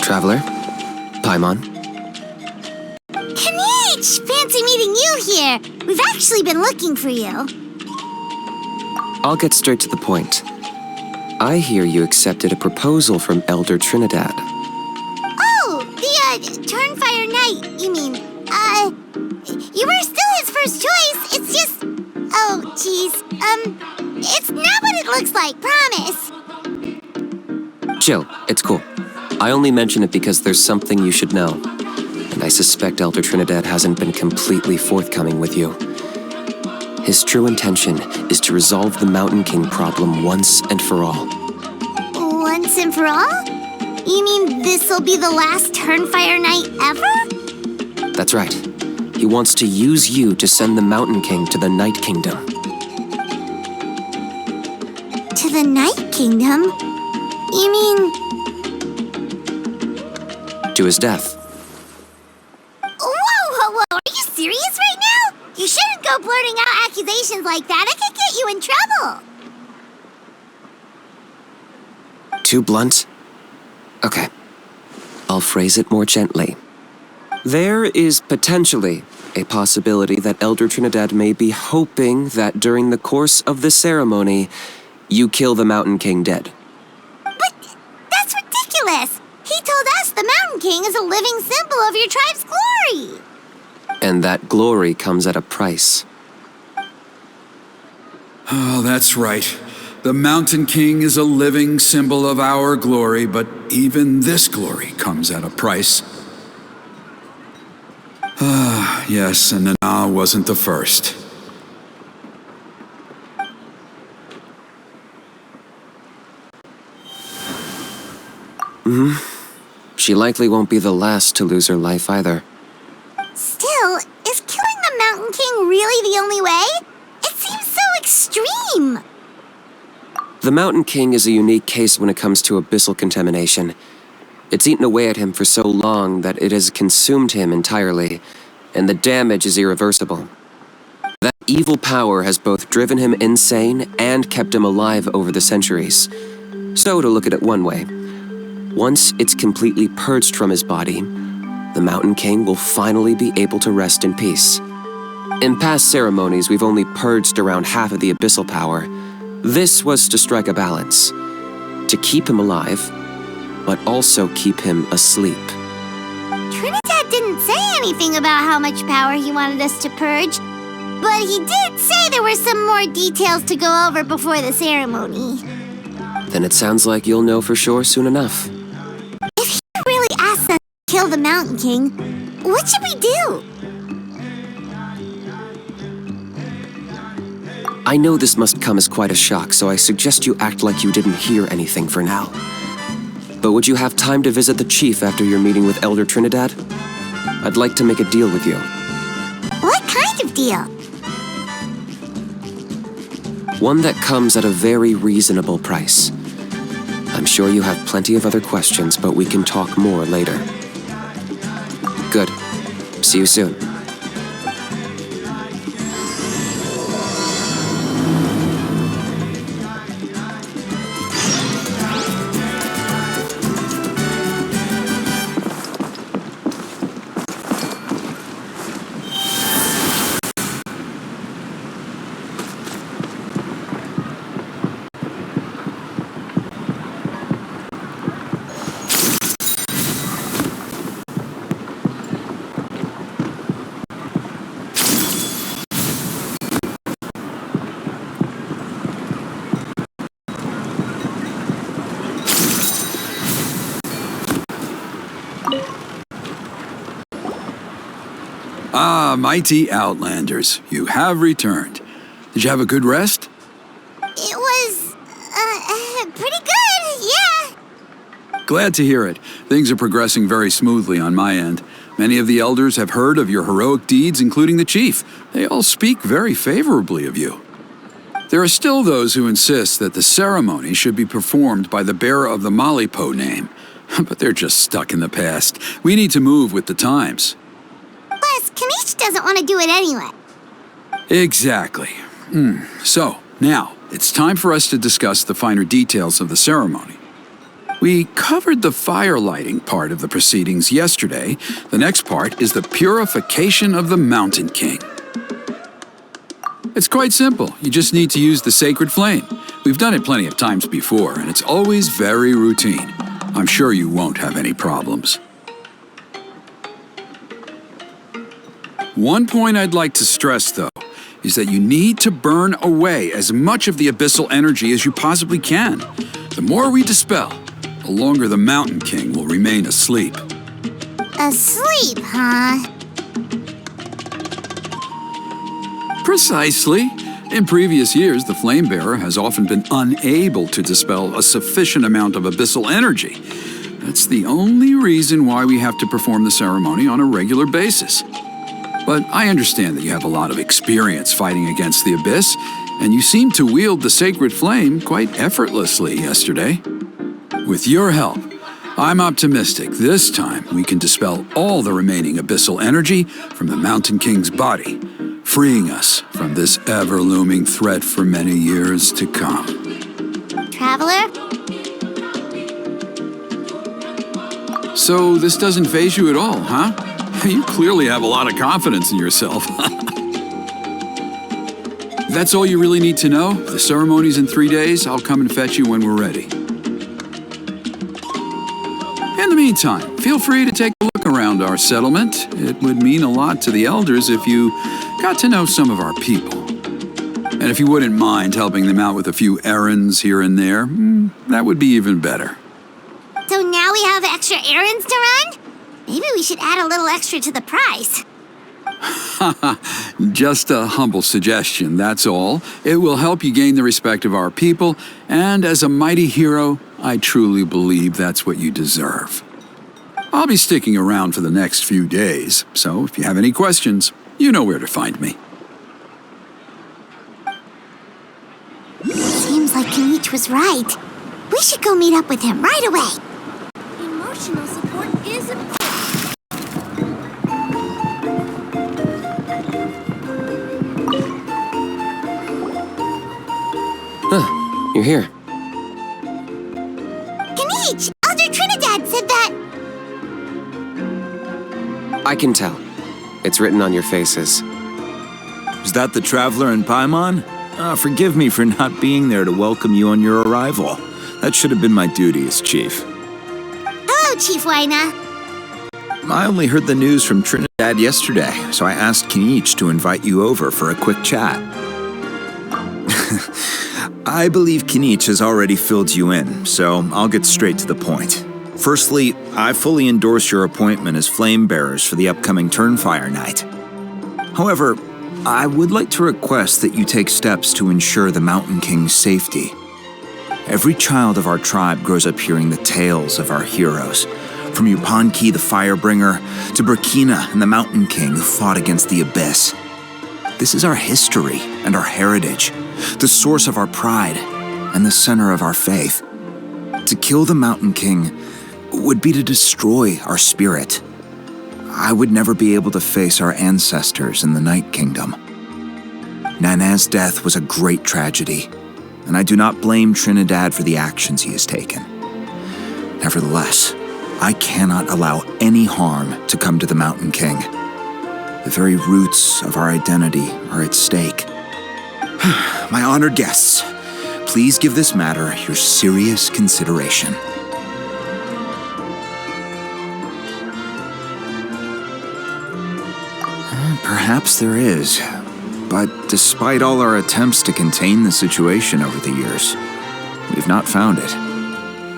Traveler? Paimon? Kinich! Fancy meeting you here. We've actually been looking for you. I'll get straight to the point. I hear you accepted a proposal from Elder Trinidad. Oh, the, Turnfire Knight, you mean. You were still his first choice. It's just... Oh, jeez. It's not what it looks like, promise. Chill, it's cool. I only mention it because there's something you should know. And I suspect Elder Trinidad hasn't been completely forthcoming with you. His true intention is to resolve the Mountain King problem once and for all. Once and for all? You mean this'll be the last Turnfire Knight ever? That's right. He wants to use you to send the Mountain King to the Night Kingdom. To the Night Kingdom? You mean... To his death. Whoa! Are you serious right now? You shouldn't go blurting out accusations like that. It could get you in trouble. Too blunt? Okay. I'll phrase it more gently. There is potentially a possibility that Elder Trinidad may be hoping that during the course of the ceremony, you kill the Mountain King dead. But that's ridiculous! He told us the Mountain King is a living symbol of your tribe's glory! And that glory comes at a price. Oh, that's right. The Mountain King is a living symbol of our glory, but even this glory comes at a price. Ah, yes, and Nana wasn't the first. She likely won't be the last to lose her life either. Still, is killing the Mountain King really the only way? It seems so extreme! The Mountain King is a unique case when it comes to abyssal contamination. It's eaten away at him for so long that it has consumed him entirely, and the damage is irreversible. That evil power has both driven him insane and kept him alive over the centuries. So, to look at it one way, once it's completely purged from his body, the Mountain King will finally be able to rest in peace. In past ceremonies, we've only purged around half of the abyssal power. This was to strike a balance, to keep him alive, but also keep him asleep. Trinidad didn't say anything about how much power he wanted us to purge, but he did say there were some more details to go over before the ceremony. Then it sounds like you'll know for sure soon enough. If he really asks us to kill the Mountain King, what should we do? I know this must come as quite a shock, so I suggest you act like you didn't hear anything for now. But would you have time to visit the chief after your meeting with Elder Trinidad? I'd like to make a deal with you. What kind of deal? One that comes at a very reasonable price. I'm sure you have plenty of other questions, but we can talk more later. Good. See you soon. Ah, mighty Outlanders, you have returned. Did you have a good rest? It was, pretty good, yeah. Glad to hear it. Things are progressing very smoothly on my end. Many of the elders have heard of your heroic deeds, including the chief. They all speak very favorably of you. There are still those who insist that the ceremony should be performed by the bearer of the Malipo name. But they're just stuck in the past. We need to move with the times. Plus, Kinich doesn't want to do it anyway. Exactly. So, now, it's time for us to discuss the finer details of the ceremony. We covered the fire lighting part of the proceedings yesterday. The next part is the purification of the Mountain King. It's quite simple. You just need to use the sacred flame. We've done it plenty of times before, and it's always very routine. I'm sure you won't have any problems. One point I'd like to stress, though, is that you need to burn away as much of the abyssal energy as you possibly can. The more we dispel, the longer the Mountain King will remain asleep. Asleep, huh? Precisely. In previous years, the Flame Bearer has often been unable to dispel a sufficient amount of abyssal energy. That's the only reason why we have to perform the ceremony on a regular basis. But I understand that you have a lot of experience fighting against the Abyss, and you seem to wield the sacred flame quite effortlessly yesterday. With your help, I'm optimistic this time we can dispel all the remaining abyssal energy from the Mountain King's body, freeing us from this ever-looming threat for many years to come. Traveler? So this doesn't faze you at all, huh? You clearly have a lot of confidence in yourself. That's all you really need to know. The ceremony's in 3 days. I'll come and fetch you when we're ready. In the meantime, feel free to take a look around our settlement. It would mean a lot to the elders if you got to know some of our people. And if you wouldn't mind helping them out with a few errands here and there, that would be even better. So now we have extra errands to run? Maybe we should add a little extra to the price. Just a humble suggestion, that's all. It will help you gain the respect of our people, and as a mighty hero, I truly believe that's what you deserve. I'll be sticking around for the next few days, so if you have any questions, you know where to find me. Seems like Kinich was right. We should go meet up with him right away. Emotional support is important. You're here. Kinich! Elder Trinidad said that... I can tell. It's written on your faces. Is that the Traveler in Paimon? Forgive me for not being there to welcome you on your arrival. That should have been my duty as chief. Hello, Chief Waina. I only heard the news from Trinidad yesterday, so I asked Kinich to invite you over for a quick chat. I believe Kinich has already filled you in, so I'll get straight to the point. Firstly, I fully endorse your appointment as flame bearers for the upcoming Turnfire night. However, I would like to request that you take steps to ensure the Mountain King's safety. Every child of our tribe grows up hearing the tales of our heroes, from Yupanqui the Firebringer to Burkina and the Mountain King who fought against the Abyss. This is our history and our heritage, the source of our pride and the center of our faith. To kill the Mountain King would be to destroy our spirit. I would never be able to face our ancestors in the Night Kingdom. Nana's death was a great tragedy, and I do not blame Trinidad for the actions he has taken. Nevertheless, I cannot allow any harm to come to the Mountain King. The very roots of our identity are at stake. My honored guests, please give this matter your serious consideration. Perhaps there is, but despite all our attempts to contain the situation over the years, we've not found it.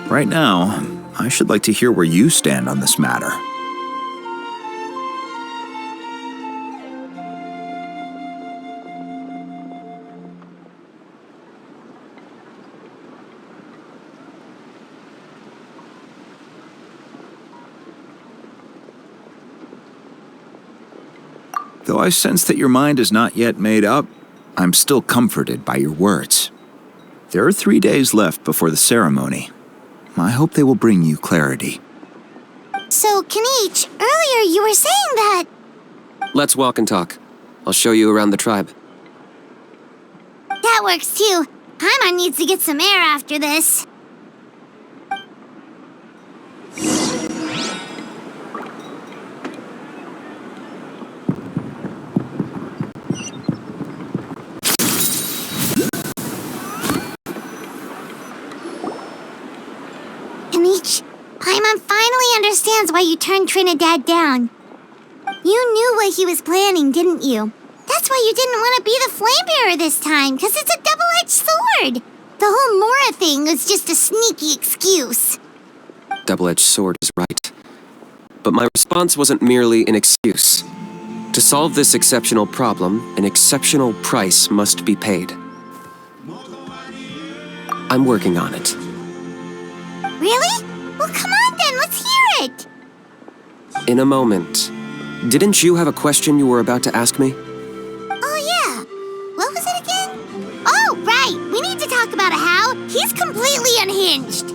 Right now, I should like to hear where you stand on this matter. Though I sense that your mind is not yet made up, I'm still comforted by your words. There are 3 days left before the ceremony. I hope they will bring you clarity. So, Kinich, earlier you were saying that... Let's walk and talk. I'll show you around the tribe. That works too. Paimon needs to get some air after this. understands why you turned Trinidad down. You knew what he was planning, didn't you? That's why you didn't want to be the flame bearer this time, because it's a double-edged sword. The whole Mora thing was just a sneaky excuse. Double-edged sword is right. But my response wasn't merely an excuse. To solve this exceptional problem, an exceptional price must be paid. I'm working on it. Really? Well, come on then, let's hear it. In a moment. Didn't you have a question you were about to ask me? Oh, yeah. What was it again? Oh, right. We need to talk about how he's completely unhinged.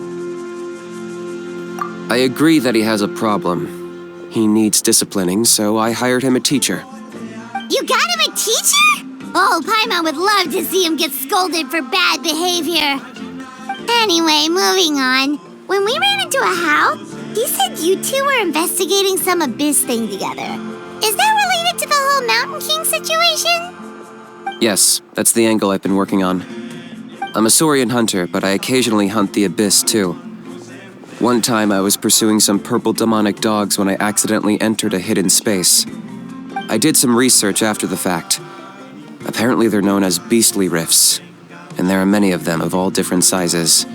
I agree that he has a problem. He needs disciplining, so I hired him a teacher. You got him a teacher? Oh, Paimon would love to see him get scolded for bad behavior. Anyway, moving on. When we ran into a how, he said you two were investigating some abyss thing together. Is that related to the whole Mountain King situation? Yes, that's the angle I've been working on. I'm a Saurian hunter, but I occasionally hunt the abyss too. One time I was pursuing some purple demonic dogs when I accidentally entered a hidden space. I did some research after the fact. Apparently they're known as beastly rifts, and there are many of them of all different sizes.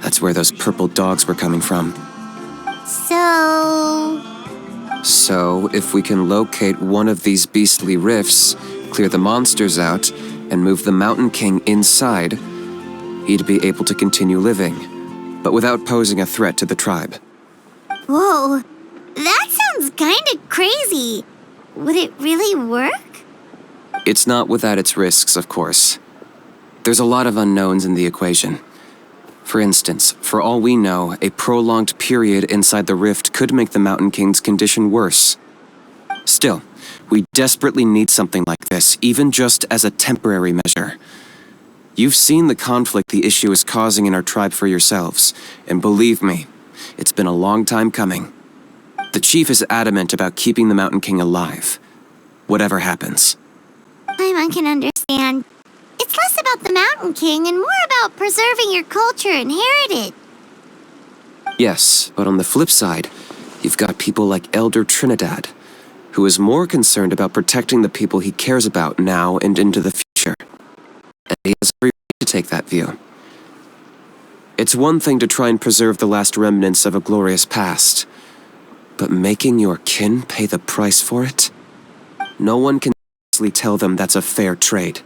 That's where those purple dogs were coming from. So, if we can locate one of these beastly rifts, clear the monsters out, and move the Mountain King inside, he'd be able to continue living, but without posing a threat to the tribe. Whoa, that sounds kinda crazy. Would it really work? It's not without its risks, of course. There's a lot of unknowns in the equation. For instance, for all we know, a prolonged period inside the rift could make the Mountain King's condition worse. Still, we desperately need something like this, even just as a temporary measure. You've seen the conflict the issue is causing in our tribe for yourselves, and believe me, it's been a long time coming. The chief is adamant about keeping the Mountain King alive, whatever happens. Paimon can understand. It's less about the Mountain King and more about preserving your culture and heritage. Yes, but on the flip side, you've got people like Elder Trinidad, who is more concerned about protecting the people he cares about now and into the future. And he has every right to take that view. It's one thing to try and preserve the last remnants of a glorious past, but making your kin pay the price for it? No one can honestly tell them that's a fair trade.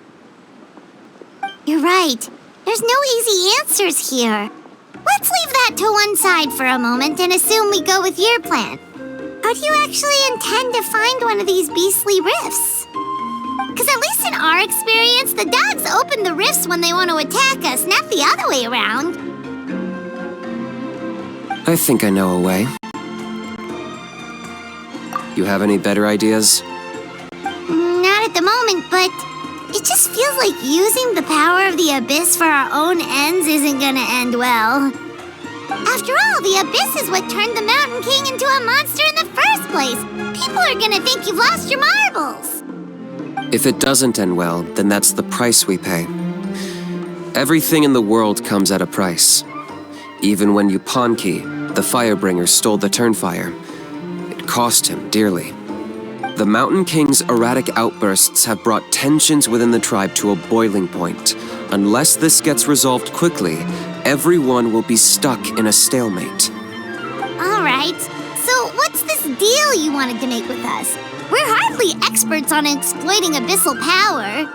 You're right. There's no easy answers here. Let's leave that to one side for a moment and assume we go with your plan. How do you actually intend to find one of these beastly rifts? Because at least in our experience, the dogs open the rifts when they want to attack us, not the other way around. I think I know a way. You have any better ideas? Not at the moment, but it just feels like using the power of the Abyss for our own ends isn't gonna end well. After all, the Abyss is what turned the Mountain King into a monster in the first place. People are gonna think you've lost your marbles. If it doesn't end well, then that's the price we pay. Everything in the world comes at a price. Even when Yupanqui, the Firebringer, stole the Turnfire, it cost him dearly. The Mountain King's erratic outbursts have brought tensions within the tribe to a boiling point. Unless this gets resolved quickly, everyone will be stuck in a stalemate. All right, so what's this deal you wanted to make with us? We're hardly experts on exploiting abyssal power.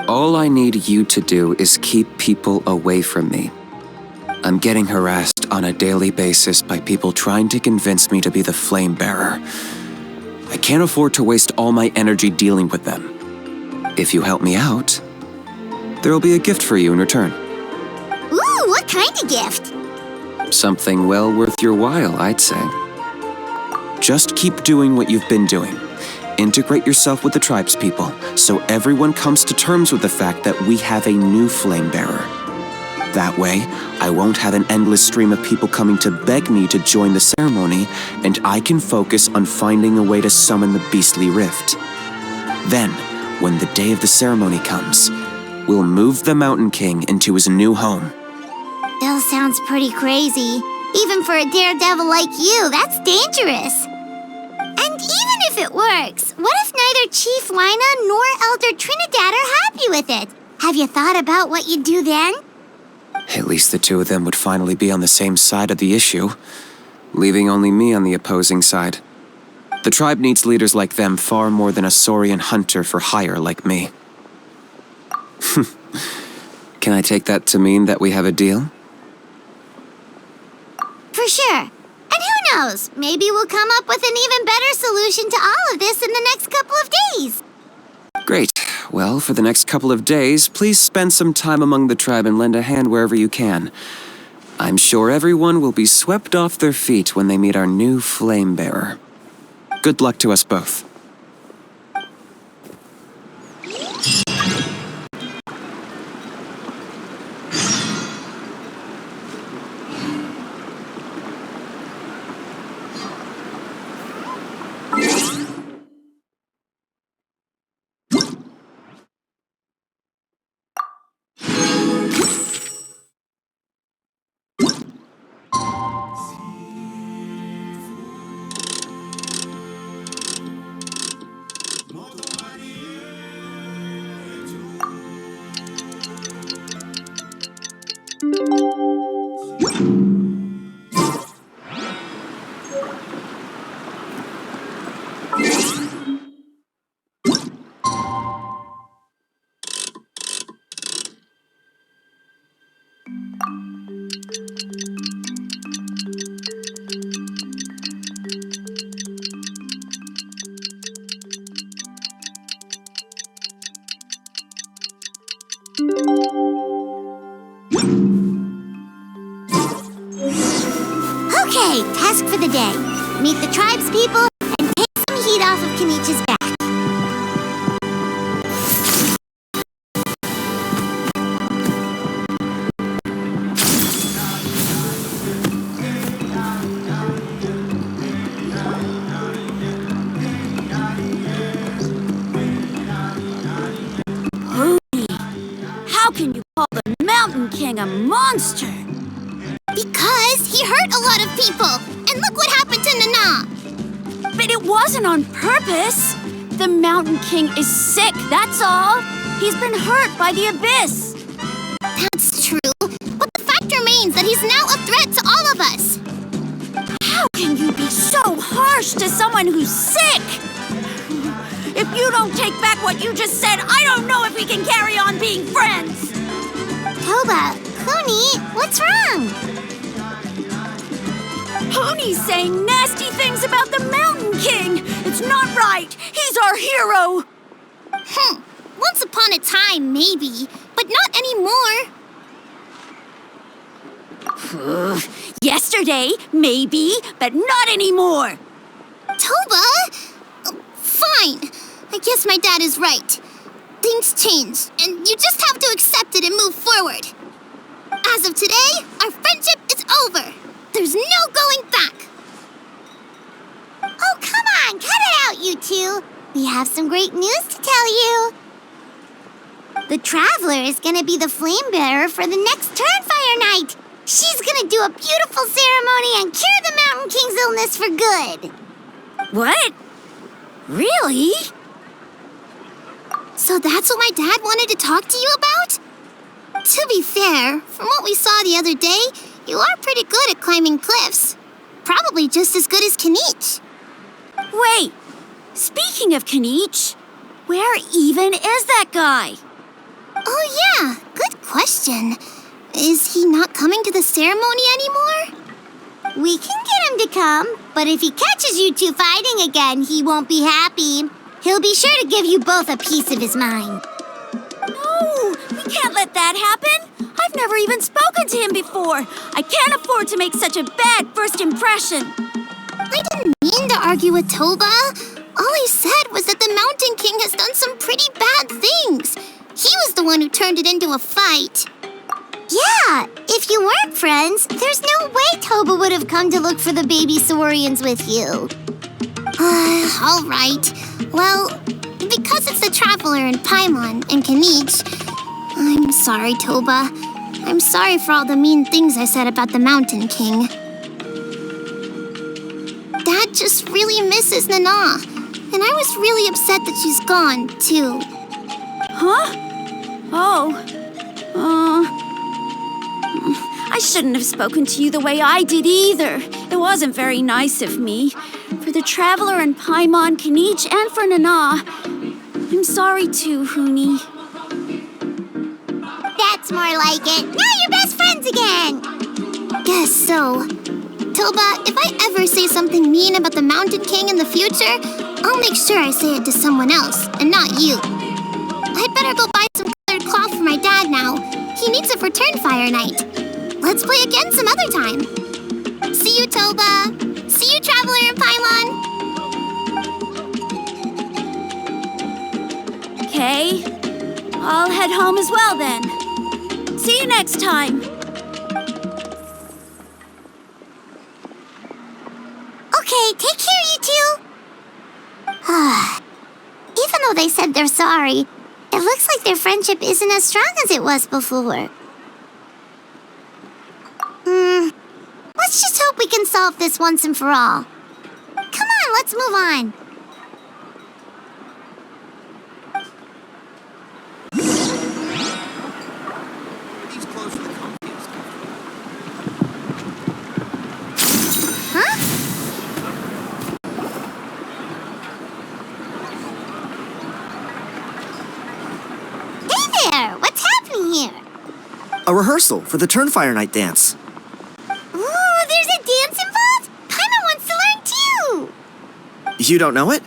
All I need you to do is keep people away from me. I'm getting harassed on a daily basis by people trying to convince me to be the flame bearer. I can't afford to waste all my energy dealing with them. If you help me out, there'll be a gift for you in return. Ooh, what kind of gift? Something well worth your while, I'd say. Just keep doing what you've been doing. Integrate yourself with the tribespeople, so everyone comes to terms with the fact that we have a new flame bearer. That way, I won't have an endless stream of people coming to beg me to join the ceremony, and I can focus on finding a way to summon the beastly rift. Then, when the day of the ceremony comes, we'll move the Mountain King into his new home. Still sounds pretty crazy. Even for a daredevil like you, that's dangerous. And even if it works, what if neither Chief Wyna nor Elder Trinidad are happy with it? Have you thought about what you'd do then? At least the two of them would finally be on the same side of the issue, leaving only me on the opposing side. The tribe needs leaders like them far more than a Saurian hunter for hire like me. Can I take that to mean that we have a deal? For sure. And who knows, maybe we'll come up with an even better solution to all of this in the next couple of days. Great. Well, for the next couple of days, please spend some time among the tribe and lend a hand wherever you can. I'm sure everyone will be swept off their feet when they meet our new flame bearer. Good luck to us both. Okay, task for the day. Meet the tribe's people and take some heat off of Kinich's back. How can you call the Mountain King a monster? Because he hurt a lot of people, and look what happened to Nana. But it wasn't on purpose. The Mountain King is sick, that's all. He's been hurt by the Abyss. That's true, but the fact remains that he's now a threat to all of us. How can you be so harsh to someone who's sick? If you don't take back what you just said, I don't know if we can carry on being friends. Toba, Huni, what's wrong? Huni's saying nasty things about the Mountain King. It's not right. He's our hero. Once upon a time, maybe, but not anymore. Yesterday, maybe, but not anymore. Toba? Fine. I guess my dad is right. Things change, and you just have to accept it and move forward. As of today, our friendship is over. There's no going back. Oh, come on, cut it out, you two. We have some great news to tell you. The Traveler is gonna be the flame bearer for the next Turnfire night. She's gonna do a beautiful ceremony and cure the Mountain King's illness for good. What? Really? So that's what my dad wanted to talk to you about? To be fair, from what we saw the other day, you are pretty good at climbing cliffs. Probably just as good as Kinich. Wait, speaking of Kinich, where even is that guy? Oh yeah, good question. Is he not coming to the ceremony anymore? We can get him to come, but if he catches you two fighting again, he won't be happy. He'll be sure to give you both a piece of his mind. No, we can't let that happen. I've never even spoken to him before. I can't afford to make such a bad first impression. I didn't mean to argue with Toba. All I said was that the Mountain King has done some pretty bad things. He was the one who turned it into a fight. Yeah, if you weren't friends, there's no way Toba would have come to look for the baby Saurians with you. All right. Well, because it's the Traveler and Paimon and Kinich, I'm sorry, Toba. I'm sorry for all the mean things I said about the Mountain King. kid just really misses Nana. And I was really upset that she's gone, too. Huh? Oh. I shouldn't have spoken to you the way I did either. It wasn't very nice of me. For the Traveler and Paimon, Kinich, and for Nana. I'm sorry too, Huni. That's more like it. Now you're best friends again. Guess so. Toba, if I ever say something mean about the Mountain King in the future, I'll make sure I say it to someone else, and not you. I'd better go buy some colored cloth for my dad now. He needs it for Turnfire night. Let's play again some other time. See you, Toba. See you, Traveler and Paimon. Okay. I'll head home as well then. See you next time. Okay, take care, you two. Even though they said they're sorry, it looks like their friendship isn't as strong as it was before. Let's just hope we can solve this once and for all. Come on, let's move on. Huh? Hey there! What's happening here? A rehearsal for the Turnfire night dance. Ooh, there's a dance involved? Paimon wants to learn too! You don't know it?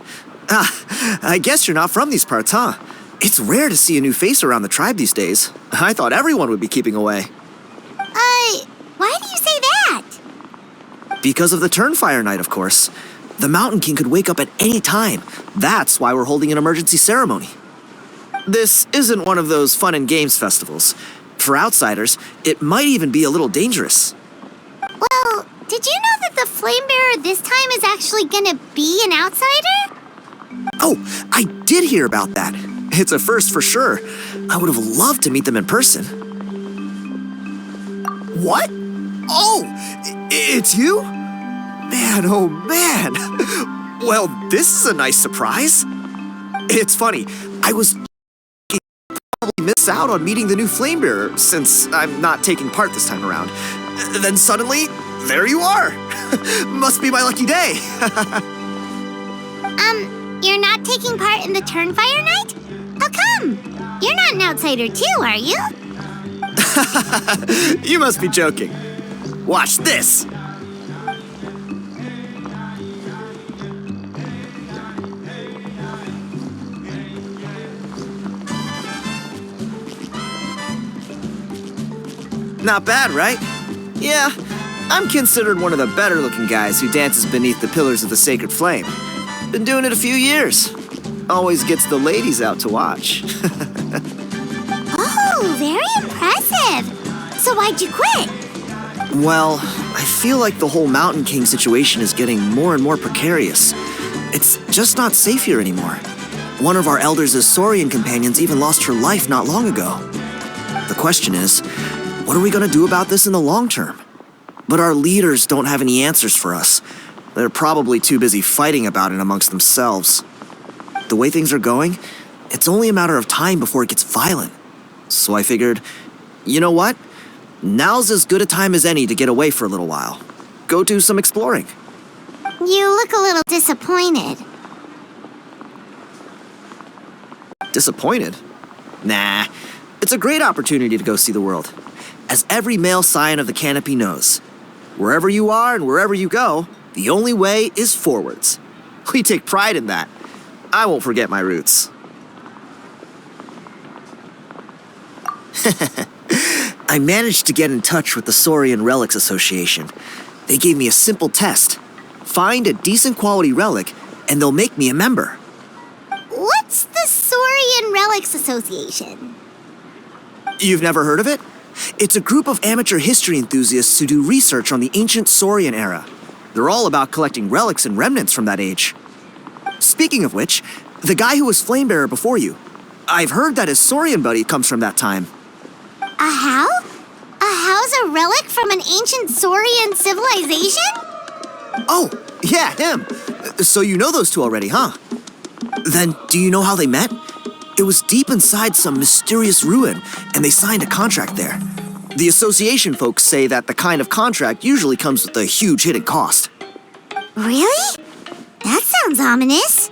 I guess you're not from these parts, huh? It's rare to see a new face around the tribe these days. I thought everyone would be keeping away. Why do you say that? Because of the Turnfire night, of course. The Mountain King could wake up at any time. That's why we're holding an emergency ceremony. This isn't one of those fun and games festivals. For outsiders, it might even be a little dangerous. Well, did you know that the Flame Bearer this time is actually gonna be an outsider? Oh, I did hear about that. It's a first for sure. I would have loved to meet them in person. What? Oh, it's you? Man, oh man. Well, this is a nice surprise. It's funny, I was probably miss out on meeting the new Flame Bearer since I'm not taking part this time around. Then suddenly, there you are. Must be my lucky day. You're not taking part in the Turnfire night? How come? You're not an outsider too, are you? You must be joking. Watch this. Not bad, right? Yeah, I'm considered one of the better looking guys who dances beneath the pillars of the sacred flame. Been doing it a few years. Always gets the ladies out to watch. Oh, very impressive. So why'd you quit? Well, I feel like the whole Mountain King situation is getting more and more precarious. It's just not safe here anymore. One of our elders' Saurian companions even lost her life not long ago. The question is, what are we going to do about this in the long term? But our leaders don't have any answers for us. They're probably too busy fighting about it amongst themselves. The way things are going, it's only a matter of time before it gets violent. So I figured, you know what? Now's as good a time as any to get away for a little while. Go do some exploring. You look a little disappointed. Disappointed? Nah, it's a great opportunity to go see the world. As every male scion of the Canopy knows, wherever you are and wherever you go, the only way is forwards. We take pride in that. I won't forget my roots. I managed to get in touch with the Saurian Relics Association. They gave me a simple test. Find a decent quality relic, and they'll make me a member. What's the Saurian Relics Association? You've never heard of it? It's a group of amateur history enthusiasts who do research on the ancient Saurian era. They're all about collecting relics and remnants from that age. Speaking of which, the guy who was Flamebearer before you, I've heard that his Saurian buddy comes from that time. A how? A how's a relic from an ancient Saurian civilization? Oh, yeah, him. So you know those two already, huh? Then do you know how they met? It was deep inside some mysterious ruin, and they signed a contract there. The association folks say that the kind of contract usually comes with a huge hidden cost. Really? That sounds ominous.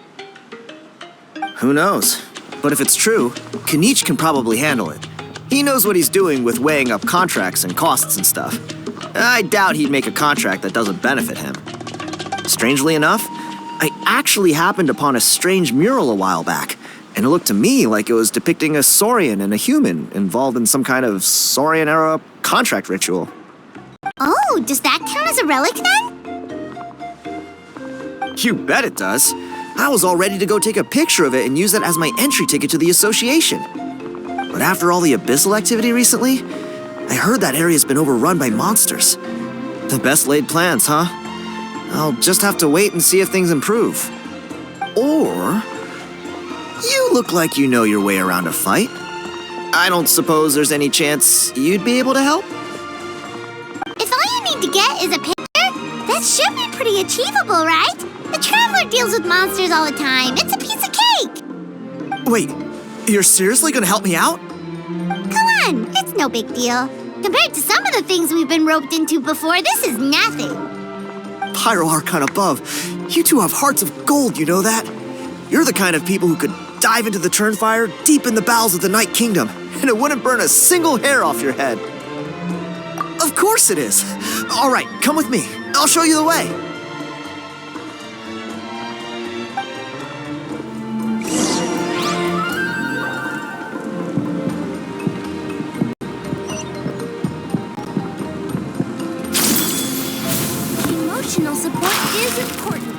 Who knows? But if it's true, Kinich can probably handle it. He knows what he's doing with weighing up contracts and costs and stuff. I doubt he'd make a contract that doesn't benefit him. Strangely enough, I actually happened upon a strange mural a while back, and it looked to me like it was depicting a Saurian and a human involved in some kind of Saurian-era contract ritual. Oh, does that count as a relic then? You bet it does. I was all ready to go take a picture of it and use it as my entry ticket to the association. But after all the abyssal activity recently, I heard that area's been overrun by monsters. The best laid plans, huh? I'll just have to wait and see if things improve. Or... you look like you know your way around a fight. I don't suppose there's any chance you'd be able to help? If all you need to get is a picture, that should be pretty achievable, right? The Traveler deals with monsters all the time. It's a piece of cake. Wait, you're seriously gonna help me out? Come on, it's no big deal. Compared to some of the things we've been roped into before, this is nothing. Pyro Archon above, you two have hearts of gold, you know that? You're the kind of people who could dive into the Turnfire deep in the bowels of the Night Kingdom, and it wouldn't burn a single hair off your head. Of course it is. All right, come with me. I'll show you the way. Emotional support is important.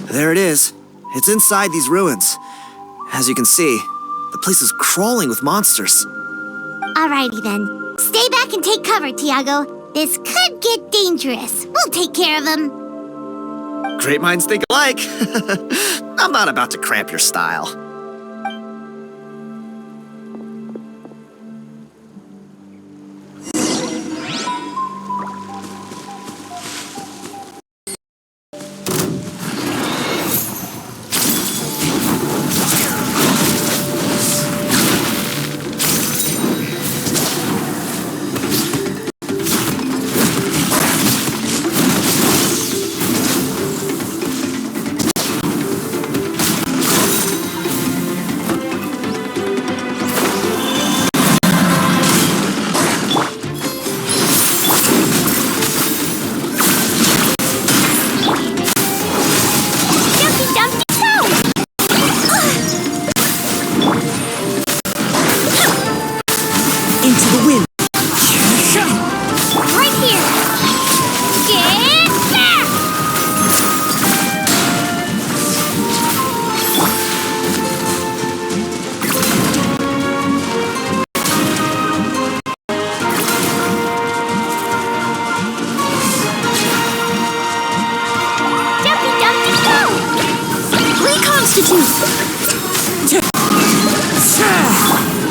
There it is. It's inside these ruins. As you can see, the place is crawling with monsters. Alrighty then. Stay back and take cover, Thiago. This could get dangerous. We'll take care of them. Great minds think alike. I'm not about to cramp your style.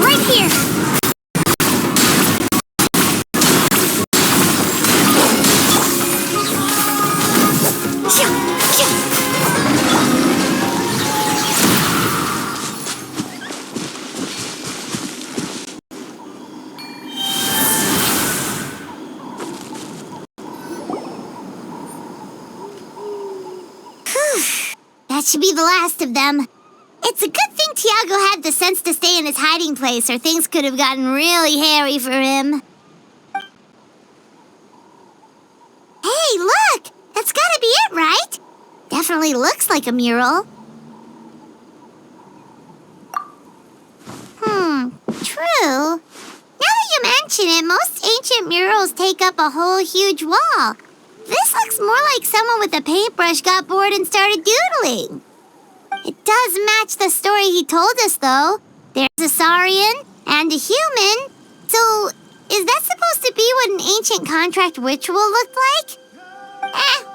Right here. That That should be the last of them. It's a good thing Thiago had the sense to stay in his hiding place, or things could have gotten really hairy for him. Hey, look! That's gotta be it, right? Definitely looks like a mural. True. Now that you mention it, most ancient murals take up a whole huge wall. This looks more like someone with a paintbrush got bored and started doodling. It does match the story he told us, though. There's a Saurian and a human. So, is that supposed to be what an ancient contract ritual looked like?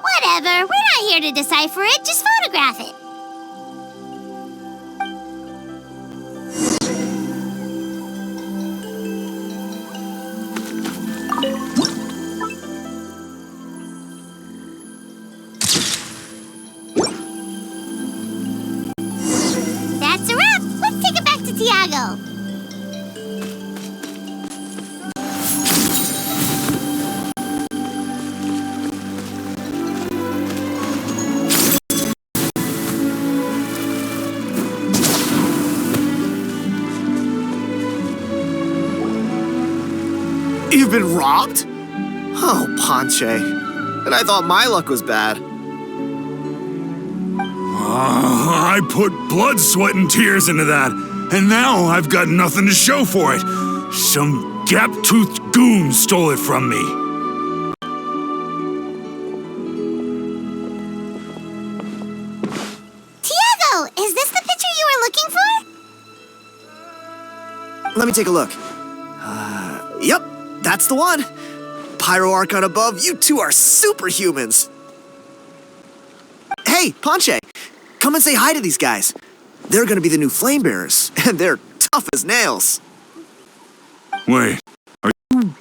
Whatever. We're not here to decipher it. Just photograph it. That's a wrap. Let's take it back to Thiago. You've been robbed? Oh, Ponche. And I thought my luck was bad. I put blood, sweat, and tears into that, and now I've got nothing to show for it. Some gap-toothed goon stole it from me. Thiago, is this the picture you were looking for? Let me take a look. Yep, that's the one. Pyro Archon above, you two are superhumans. Hey, Ponche, come and say hi to these guys. They're gonna be the new flame bearers, and they're tough as nails. Wait, are you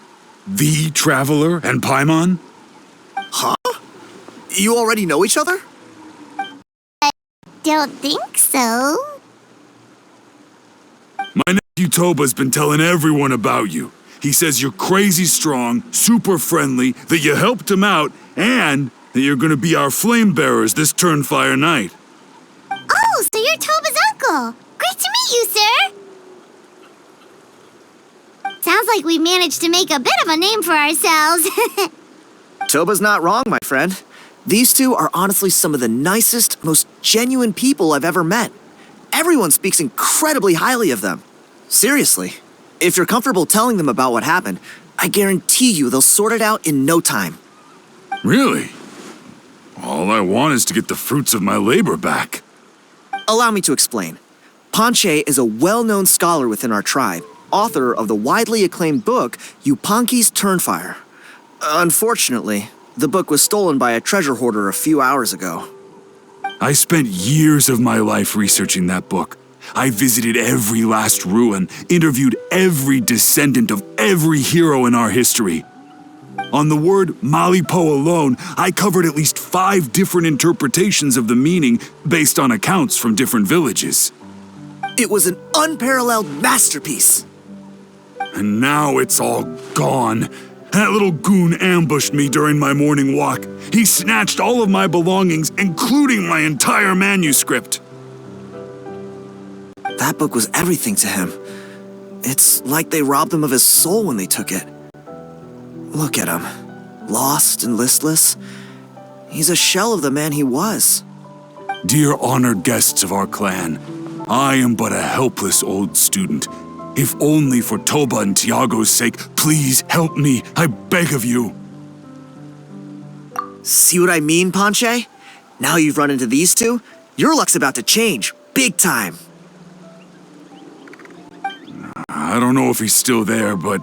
the Traveler and Paimon? Huh? You already know each other? Don't think so. My nephew Toba's been telling everyone about you. He says you're crazy strong, super friendly, that you helped him out, and that you're gonna be our flame bearers this Turnfire night. Oh, so you're Toba's uncle. Great to meet you, sir. Sounds like we managed to make a bit of a name for ourselves. Toba's not wrong, my friend. These two are honestly some of the nicest, most genuine people I've ever met. Everyone speaks incredibly highly of them. Seriously. If you're comfortable telling them about what happened, I guarantee you they'll sort it out in no time. Really? All I want is to get the fruits of my labor back. Allow me to explain. Ponche is a well-known scholar within our tribe, author of the widely acclaimed book, Yupanqui's Turnfire. Unfortunately, the book was stolen by a treasure hoarder a few hours ago. I spent years of my life researching that book. I visited every last ruin, interviewed every descendant of every hero in our history. On the word Malipo alone, I covered at least 5 different interpretations of the meaning based on accounts from different villages. It was an unparalleled masterpiece. And now it's all gone. That little goon ambushed me during my morning walk. He snatched all of my belongings, including my entire manuscript. That book was everything to him. It's like they robbed him of his soul when they took it. Look at him. Lost and listless. He's a shell of the man he was. Dear honored guests of our clan, I am but a helpless old student. If only for Toba and Thiago's sake, please help me, I beg of you. See what I mean, Ponche? Now you've run into these two, your luck's about to change, big time. I don't know if he's still there, but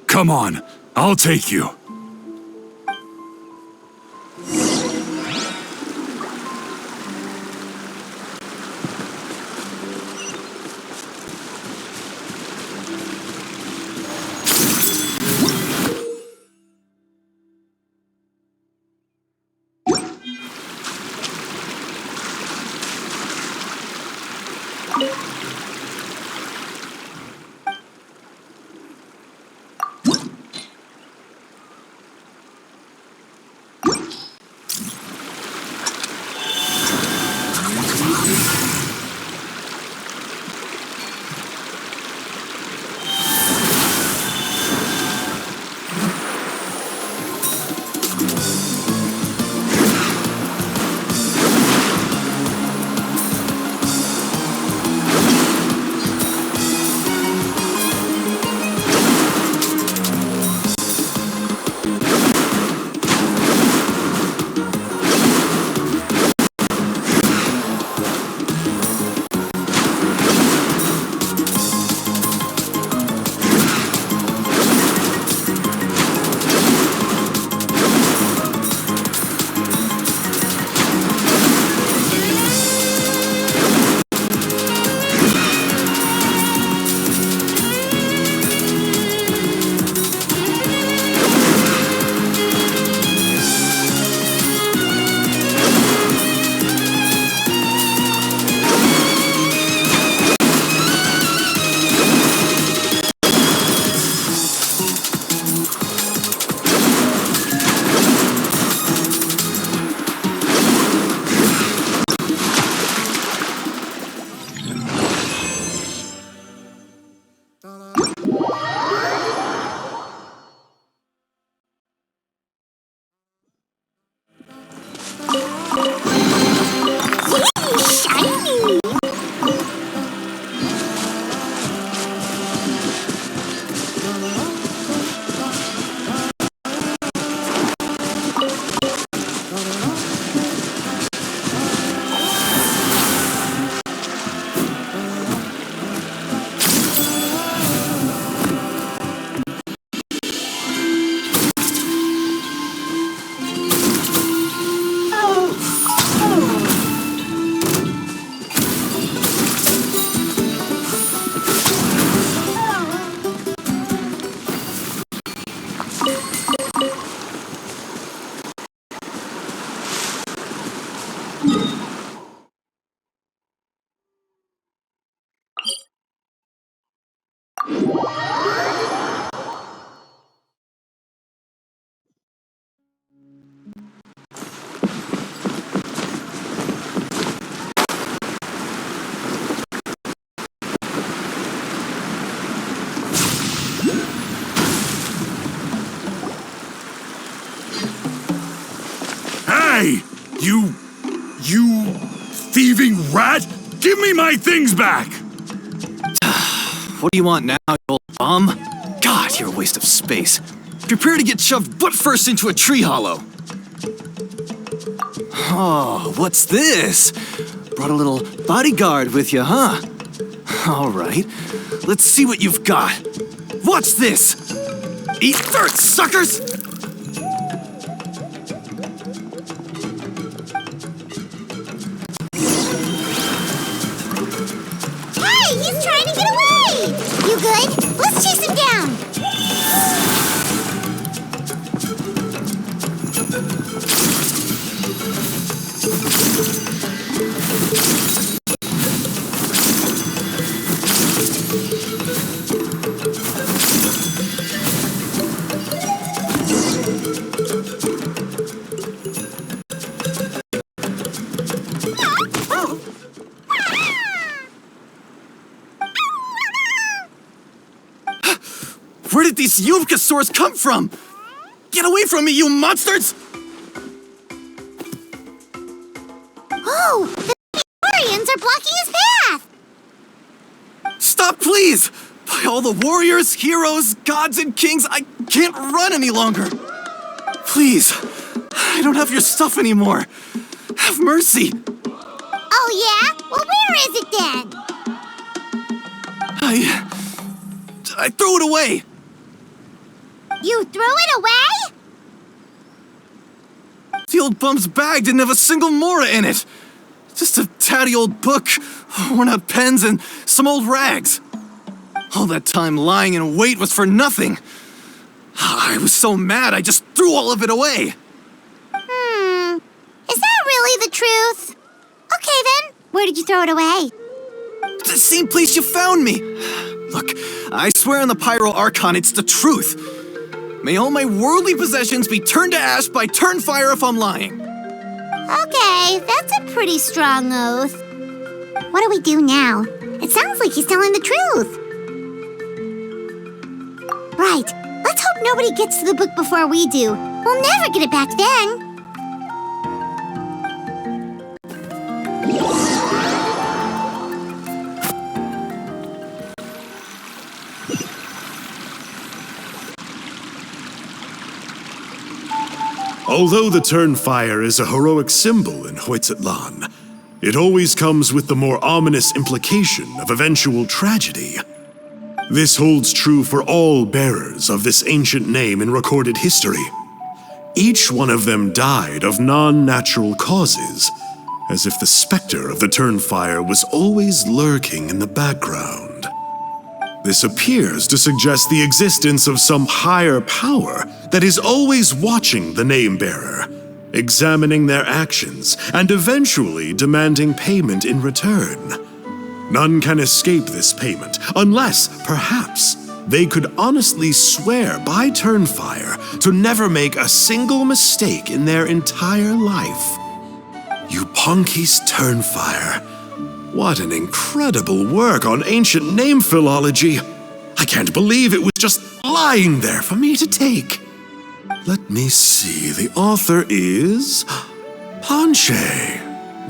come on, I'll take you. Hey! You thieving rat! Give me my things back! What do you want now, you old bum? God, you're a waste of space. Prepare to get shoved butt first into a tree hollow. Oh, what's this? Brought a little bodyguard with you, huh? All right, let's see what you've got. What's this? Eat dirt, suckers! Hey, he's trying to get away! You good? Let's chase him down! Where did these Yupanqui come from? Get away from me, you monsters! Oh, the Saurians are blocking his path! Stop, please! By all the warriors, heroes, gods, and kings, I can't run any longer! Please, I don't have your stuff anymore. Have mercy! Oh yeah? Well, where is it then? I threw it away! You threw it away? The old bum's bag didn't have a single mora in it. Just a tatty old book, worn out pens, and some old rags. All that time lying in wait was for nothing. I was so mad I just threw all of it away. Is that really the truth? Okay then, where did you throw it away? The same place you found me. Look, I swear on the Pyro Archon it's the truth. May all my worldly possessions be turned to ash by Turnfire if I'm lying. Okay, that's a pretty strong oath. What do we do now? It sounds like he's telling the truth. Right, let's hope nobody gets to the book before we do. We'll never get it back then. Although the Turnfire is a heroic symbol in Huitzatlan, it always comes with the more ominous implication of eventual tragedy. This holds true for all bearers of this ancient name in recorded history. Each one of them died of non-natural causes, as if the specter of the Turnfire was always lurking in the background. This appears to suggest the existence of some higher power that is always watching the name-bearer, examining their actions, and eventually demanding payment in return. None can escape this payment, unless, perhaps, they could honestly swear by Turnfire to never make a single mistake in their entire life. Yupanqui's Turnfire. What an incredible work on ancient name philology. I can't believe it was just lying there for me to take. Let me see, the author is Ponche.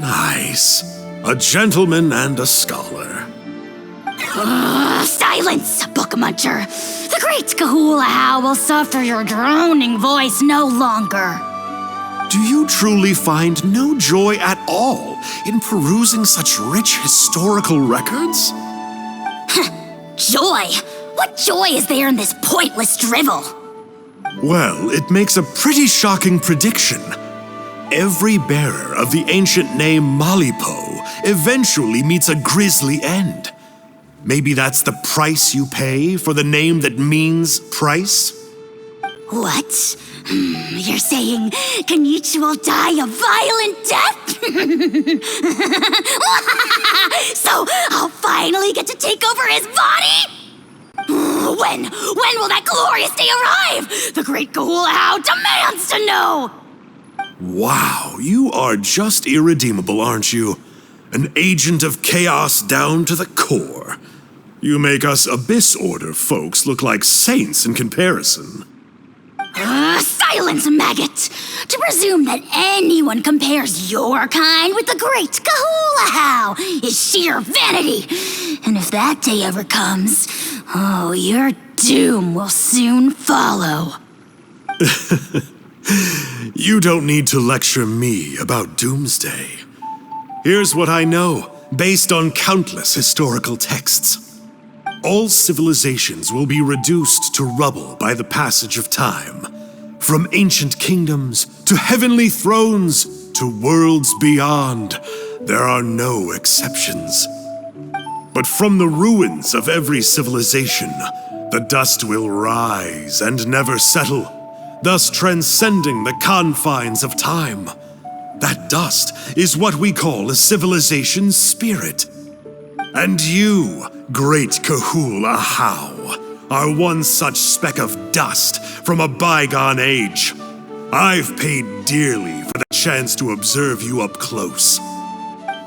Nice. A gentleman and a scholar. Silence, book muncher. The great Kahula will suffer your droning voice no longer. Do you truly find no joy at all in perusing such rich historical records? Joy? What joy is there in this pointless drivel? Well, it makes a pretty shocking prediction. Every bearer of the ancient name Malipo eventually meets a grisly end. Maybe that's the price you pay for the name that means price? What? You're saying Kinich will die a violent death? So I'll finally get to take over his body? When will that glorious day arrive? The great Kahula demands to know! Wow, you are just irredeemable, aren't you? An agent of chaos down to the core. You make us Abyss Order folks look like saints in comparison. Silence! silence, maggot! To presume that anyone compares your kind with the great Kahula is sheer vanity. And if that day ever comes, oh, your doom will soon follow. You don't need to lecture me about doomsday. Here's what I know, based on countless historical texts. All civilizations will be reduced to rubble by the passage of time. From ancient kingdoms to heavenly thrones to worlds beyond, there are no exceptions. But from the ruins of every civilization, the dust will rise and never settle, thus transcending the confines of time. That dust is what we call a civilization's spirit. And you, great Kahula How, are one such speck of dust from a bygone age. I've paid dearly for the chance to observe you up close.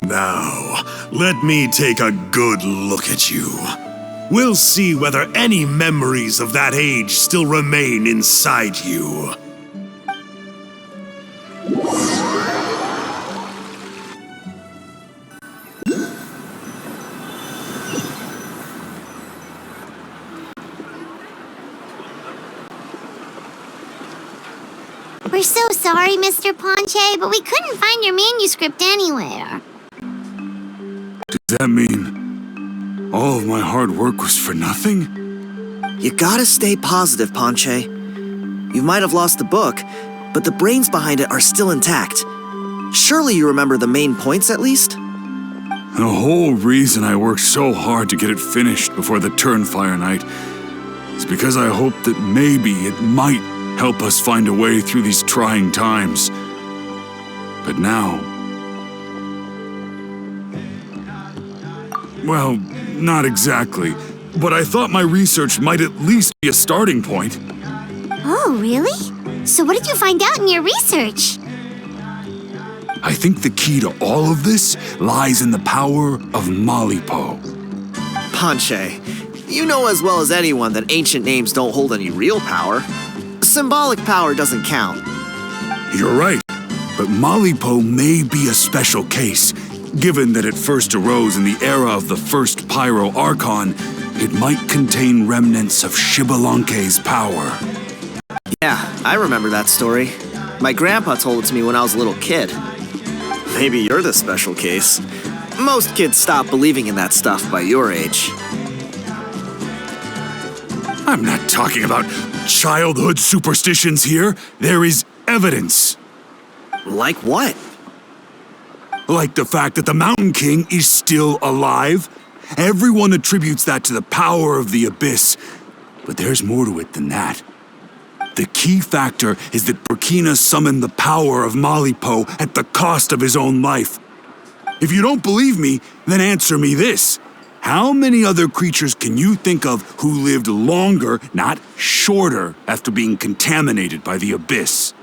Now, let me take a good look at you. We'll see whether any memories of that age still remain inside you. We're so sorry, Mr. Ponche, but we couldn't find your manuscript anywhere. Does that mean all of my hard work was for nothing? You gotta stay positive, Ponche. You might have lost the book, but the brains behind it are still intact. Surely you remember the main points at least? The whole reason I worked so hard to get it finished before the Turnfire night is because I hoped that maybe it might help us find a way through these trying times. But now... well, not exactly. But I thought my research might at least be a starting point. Oh, really? So what did you find out in your research? I think the key to all of this lies in the power of Malipo. Ponche, you know as well as anyone that ancient names don't hold any real power. Symbolic power doesn't count. You're right, but Malipo may be a special case. Given that it first arose in the era of the first Pyro Archon, it might contain remnants of Xbalanque's power. Yeah, I remember that story. My grandpa told it to me when I was a little kid. Maybe you're the special case. Most kids stop believing in that stuff by your age. I'm not talking about childhood superstitions here. There is evidence. Like what? Like the fact that the Mountain King is still alive. Everyone attributes that to the power of the Abyss. But there's more to it than that. The key factor is that Burkina summoned the power of Malipo at the cost of his own life. If you don't believe me, then answer me this. How many other creatures can you think of who lived longer, not shorter, after being contaminated by the Abyss?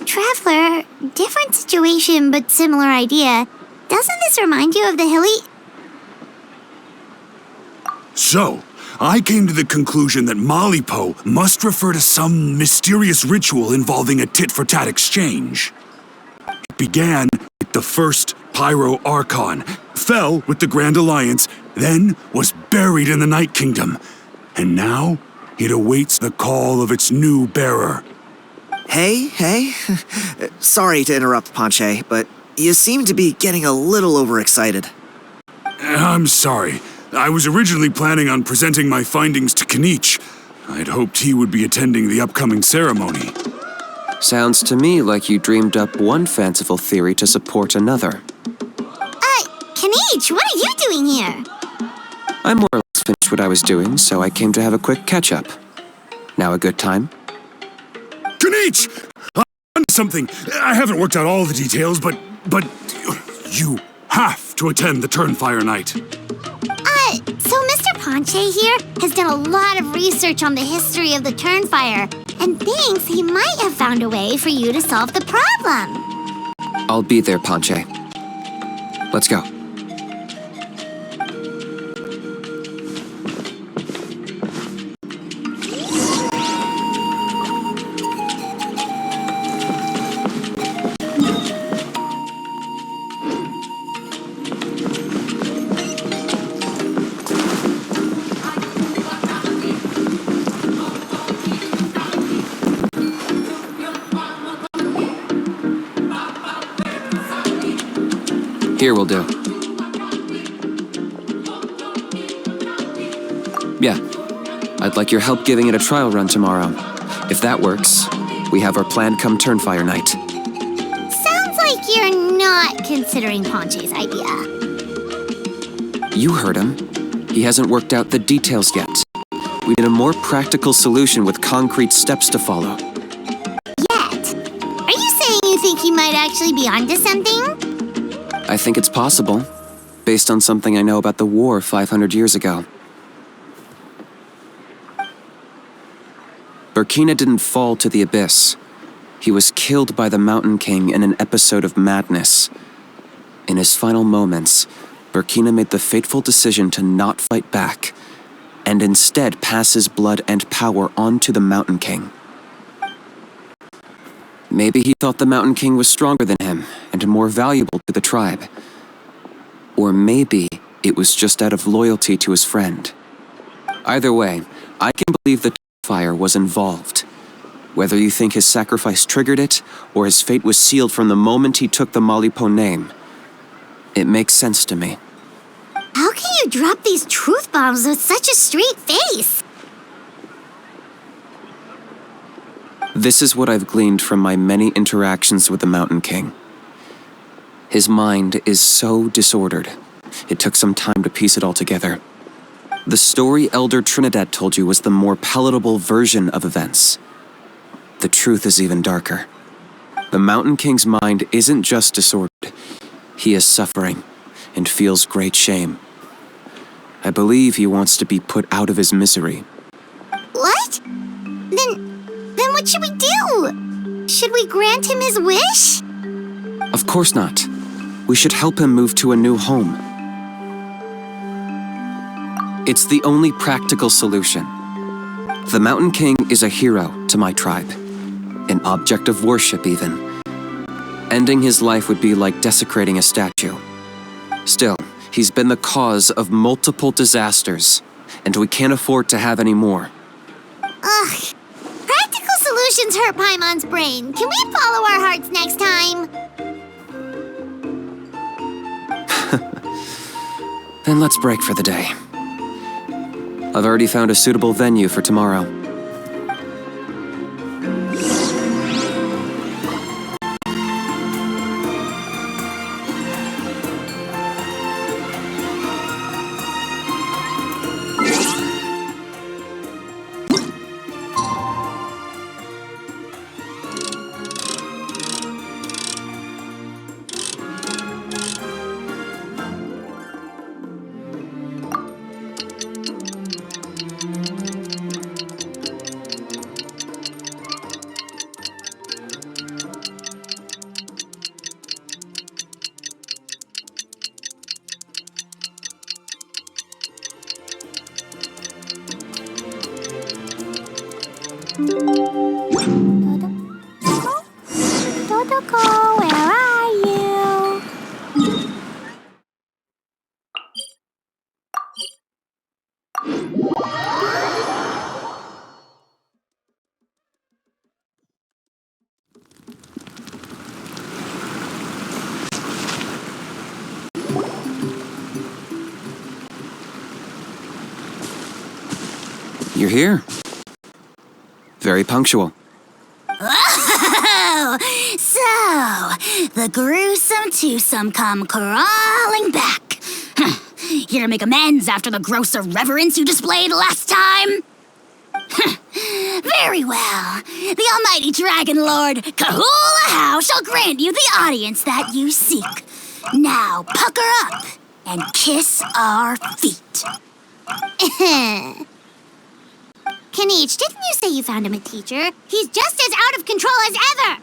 Traveler, different situation but similar idea. Doesn't this remind you of the hilly... So, I came to the conclusion that Malipo must refer to some mysterious ritual involving a tit-for-tat exchange. It began with the first Pyro Archon, fell with the Grand Alliance, then was buried in the Night Kingdom. And now, it awaits the call of its new bearer. Hey. Sorry to interrupt, Ponche, but you seem to be getting a little overexcited. I'm sorry. I was originally planning on presenting my findings to Kinich. I'd hoped he would be attending the upcoming ceremony. Sounds to me like you dreamed up one fanciful theory to support another. Kinich, what are you doing here? I more or less finished what I was doing, so I came to have a quick catch-up. Now a good time? Kinich! Something. I haven't worked out all the details, but you have to attend the Turnfire night. So Mr. Ponche here has done a lot of research on the history of the Turnfire and thinks he might have found a way for you to solve the problem. I'll be there, Ponche. Let's go. Here will do. Yeah. I'd like your help giving it a trial run tomorrow. If that works, we have our plan come Turnfire night. Sounds like you're not considering Ponche's idea. You heard him. He hasn't worked out the details yet. We need a more practical solution with concrete steps to follow. Yet? Are you saying you think he might actually be onto something? I think it's possible, based on something I know about the war 500 years ago. Burkina didn't fall to the abyss. He was killed by the Mountain King in an episode of madness. In his final moments, Burkina made the fateful decision to not fight back, and instead pass his blood and power on to the Mountain King. Maybe he thought the Mountain King was stronger than him and more valuable to the tribe. Or maybe it was just out of loyalty to his friend. Either way, I can believe the Turnfire was involved. Whether you think his sacrifice triggered it, or his fate was sealed from the moment he took the Malipo name, it makes sense to me. How can you drop these truth bombs with such a straight face? This is what I've gleaned from my many interactions with the Mountain King. His mind is so disordered. It took some time to piece it all together. The story Elder Trinidad told you was the more palatable version of events. The truth is even darker. The Mountain King's mind isn't just disordered. He is suffering and feels great shame. I believe he wants to be put out of his misery. What? Then what should we do? Should we grant him his wish? Of course not. We should help him move to a new home. It's the only practical solution. The Mountain King is a hero to my tribe. An object of worship, even. Ending his life would be like desecrating a statue. Still, he's been the cause of multiple disasters, and we can't afford to have any more. Ugh. Practical solutions hurt Paimon's brain. Can we follow our hearts next time? Then let's break for the day. I've already found a suitable venue for tomorrow. Totoko, where are you? You're here. Very punctual. Oh, so the gruesome twosome come crawling back. Here to make amends after the gross irreverence you displayed last time? Very well. The almighty Dragon Lord Kahula shall grant you the audience that you seek. Now pucker up and kiss our feet. Kinich, didn't you say you found him a teacher? He's just as out of control as ever!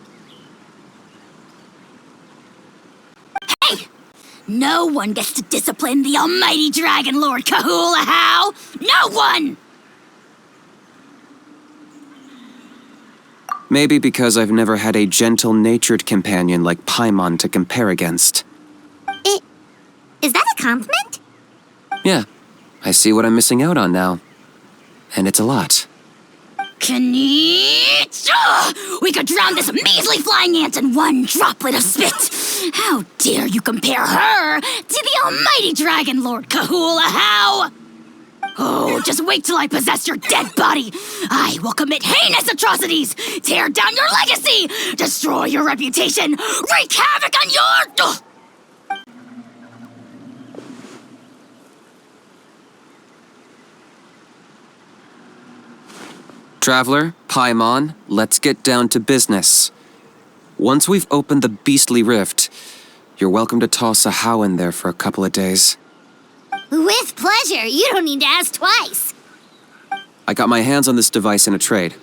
Hey! No one gets to discipline the almighty Dragon Lord Kahula. No one! Maybe because I've never had a gentle-natured companion like Paimon to compare against. Is that a compliment? Yeah, I see what I'm missing out on now. And it's a lot. Kinich! We could drown this measly flying ant in one droplet of spit! How dare you compare her to the almighty Dragon Lord Kahula? How? Oh, just wait till I possess your dead body. I will commit heinous atrocities, tear down your legacy, destroy your reputation, wreak havoc on your... Traveler, Paimon, let's get down to business. Once we've opened the beastly rift, you're welcome to toss a how in there for a couple of days. With pleasure. You don't need to ask twice. I got my hands on this device in a trade.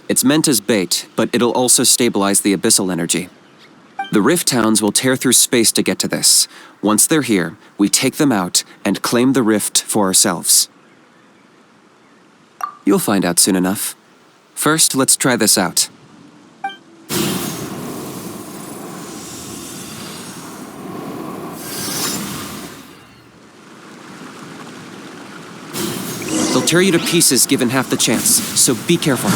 It's meant as bait, but it'll also stabilize the abyssal energy. The Rifthounds will tear through space to get to this. Once they're here, we take them out and claim the rift for ourselves. You'll find out soon enough. First, let's try this out. They'll tear you to pieces given half the chance, so be careful.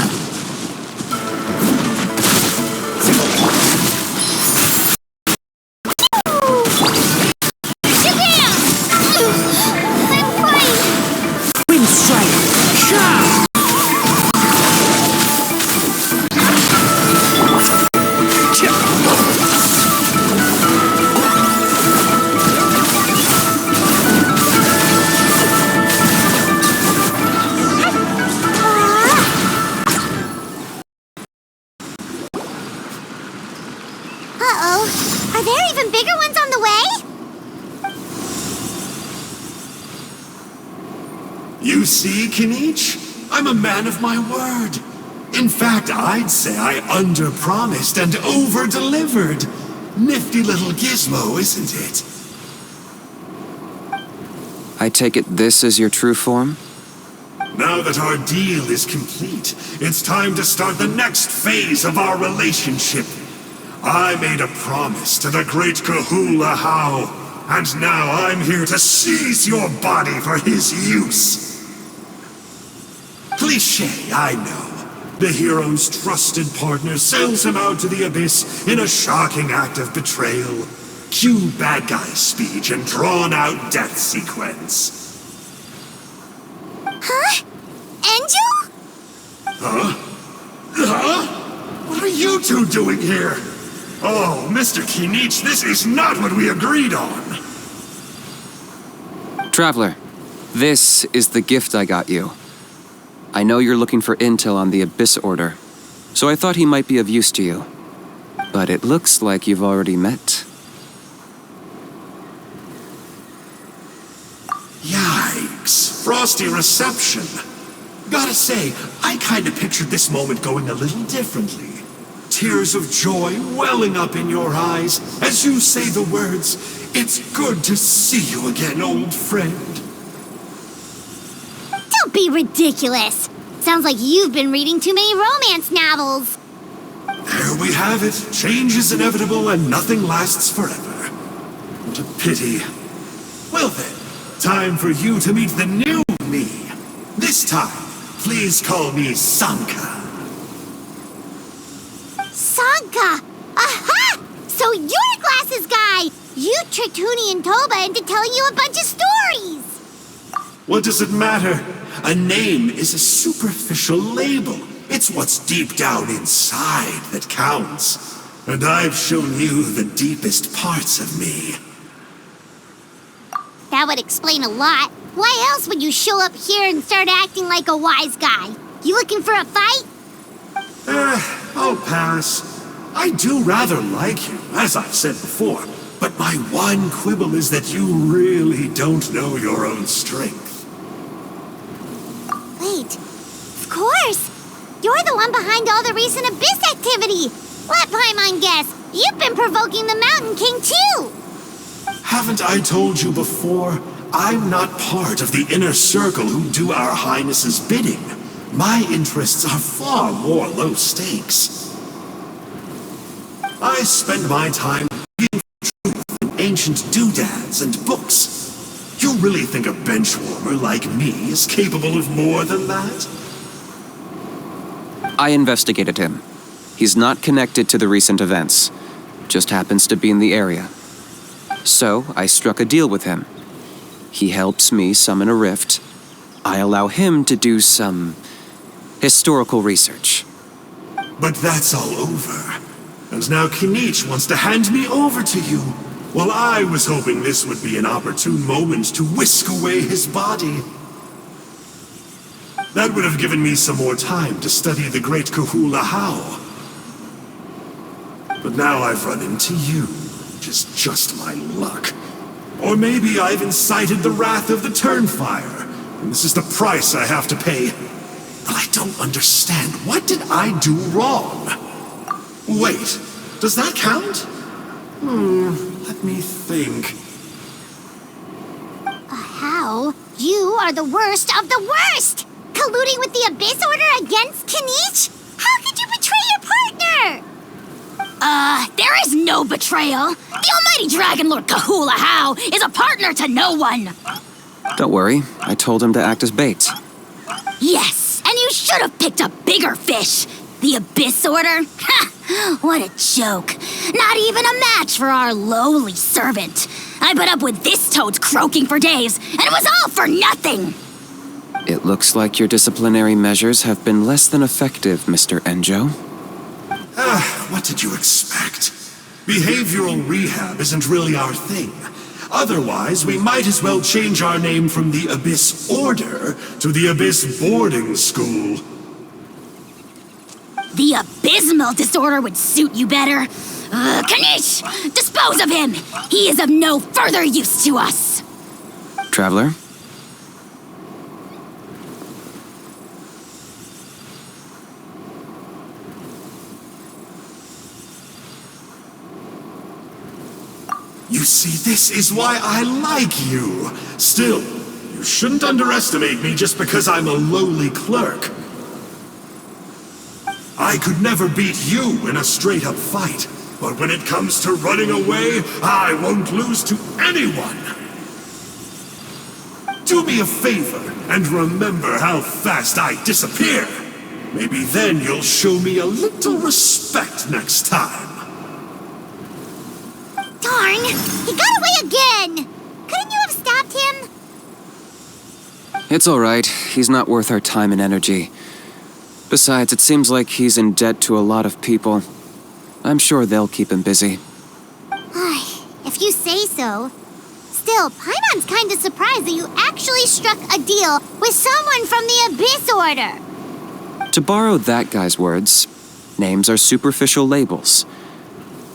Are there even bigger ones on the way? You see, Kinich? I'm a man of my word. In fact, I'd say I under-promised and over-delivered. Nifty little gizmo, isn't it? I take it this is your true form? Now that our deal is complete, it's time to start the next phase of our relationship. I made a promise to the great Kahula How, and now I'm here to seize your body for his use. Cliché, I know. The hero's trusted partner sells him out to the abyss in a shocking act of betrayal. Cue bad guy speech and drawn-out death sequence. Huh? Angel? Huh? What are you two doing here? Oh, Mr. Kinich, this is not what we agreed on. Traveler, this is the gift I got you. I know you're looking for intel on the Abyss Order, so I thought he might be of use to you. But it looks like you've already met. Yikes. Frosty reception. Gotta say, I kinda pictured this moment going a little differently. Tears of joy welling up in your eyes as you say the words, "It's good to see you again, old friend." Don't be ridiculous. Sounds like you've been reading too many romance novels. There we have it. Change is inevitable and nothing lasts forever. What a pity. Well then, time for you to meet the new me. This time, please call me Sanka. Sanka! Aha! So you're a glasses guy! You tricked Huni and Toba into telling you a bunch of stories! What does it matter? A name is a superficial label. It's what's deep down inside that counts. And I've shown you the deepest parts of me. That would explain a lot. Why else would you show up here and start acting like a wise guy? You looking for a fight? I'll pass. I do rather like you, as I've said before, but my one quibble is that you really don't know your own strength. Wait, of course! You're the one behind all the recent Abyss activity! Let Paimon guess, you've been provoking the Mountain King too! Haven't I told you before? I'm not part of the inner circle who do our Highness's bidding. My interests are far more low stakes. I spend my time reading truth in ancient doodads and books. You really think a benchwarmer like me is capable of more than that? I investigated him. He's not connected to the recent events. Just happens to be in the area. So I struck a deal with him. He helps me summon a rift. I allow him to do some historical research. But that's all over. And now Kinich wants to hand me over to you. Well, I was hoping this would be an opportune moment to whisk away his body. That would have given me some more time to study the great Kahula How. But now I've run into you, which is just my luck. Or maybe I've incited the wrath of the Turnfire, and this is the price I have to pay. But I don't understand. What did I do wrong? Wait, does that count? Let me think. How? You are the worst of the worst! Colluding with the Abyss Order against Kinich? How could you betray your partner? There is no betrayal. The almighty Dragon Lord Kahula How is a partner to no one. Don't worry, I told him to act as bait. Yes, and you should have picked a bigger fish. The Abyss Order? Ha! What a joke. Not even a match for our lowly servant. I put up with this toad croaking for days, and it was all for nothing. It looks like your disciplinary measures have been less than effective, Mr. Enjo. What did you expect? Behavioral rehab isn't really our thing. Otherwise, we might as well change our name from the Abyss Order to the Abyss Boarding School. The abysmal disorder would suit you better. Kinich! Dispose of him! He is of no further use to us! Traveler? You see, this is why I like you. Still, you shouldn't underestimate me just because I'm a lowly clerk. I could never beat you in a straight-up fight, but when it comes to running away, I won't lose to anyone. Do me a favor and remember how fast I disappear. Maybe then you'll show me a little respect next time. Darn! He got away again! Couldn't you have stopped him? It's all right. He's not worth our time and energy. Besides, it seems like he's in debt to a lot of people. I'm sure they'll keep him busy. If you say so. Still, Paimon's kind of surprised that you actually struck a deal with someone from the Abyss Order. To borrow that guy's words, names are superficial labels.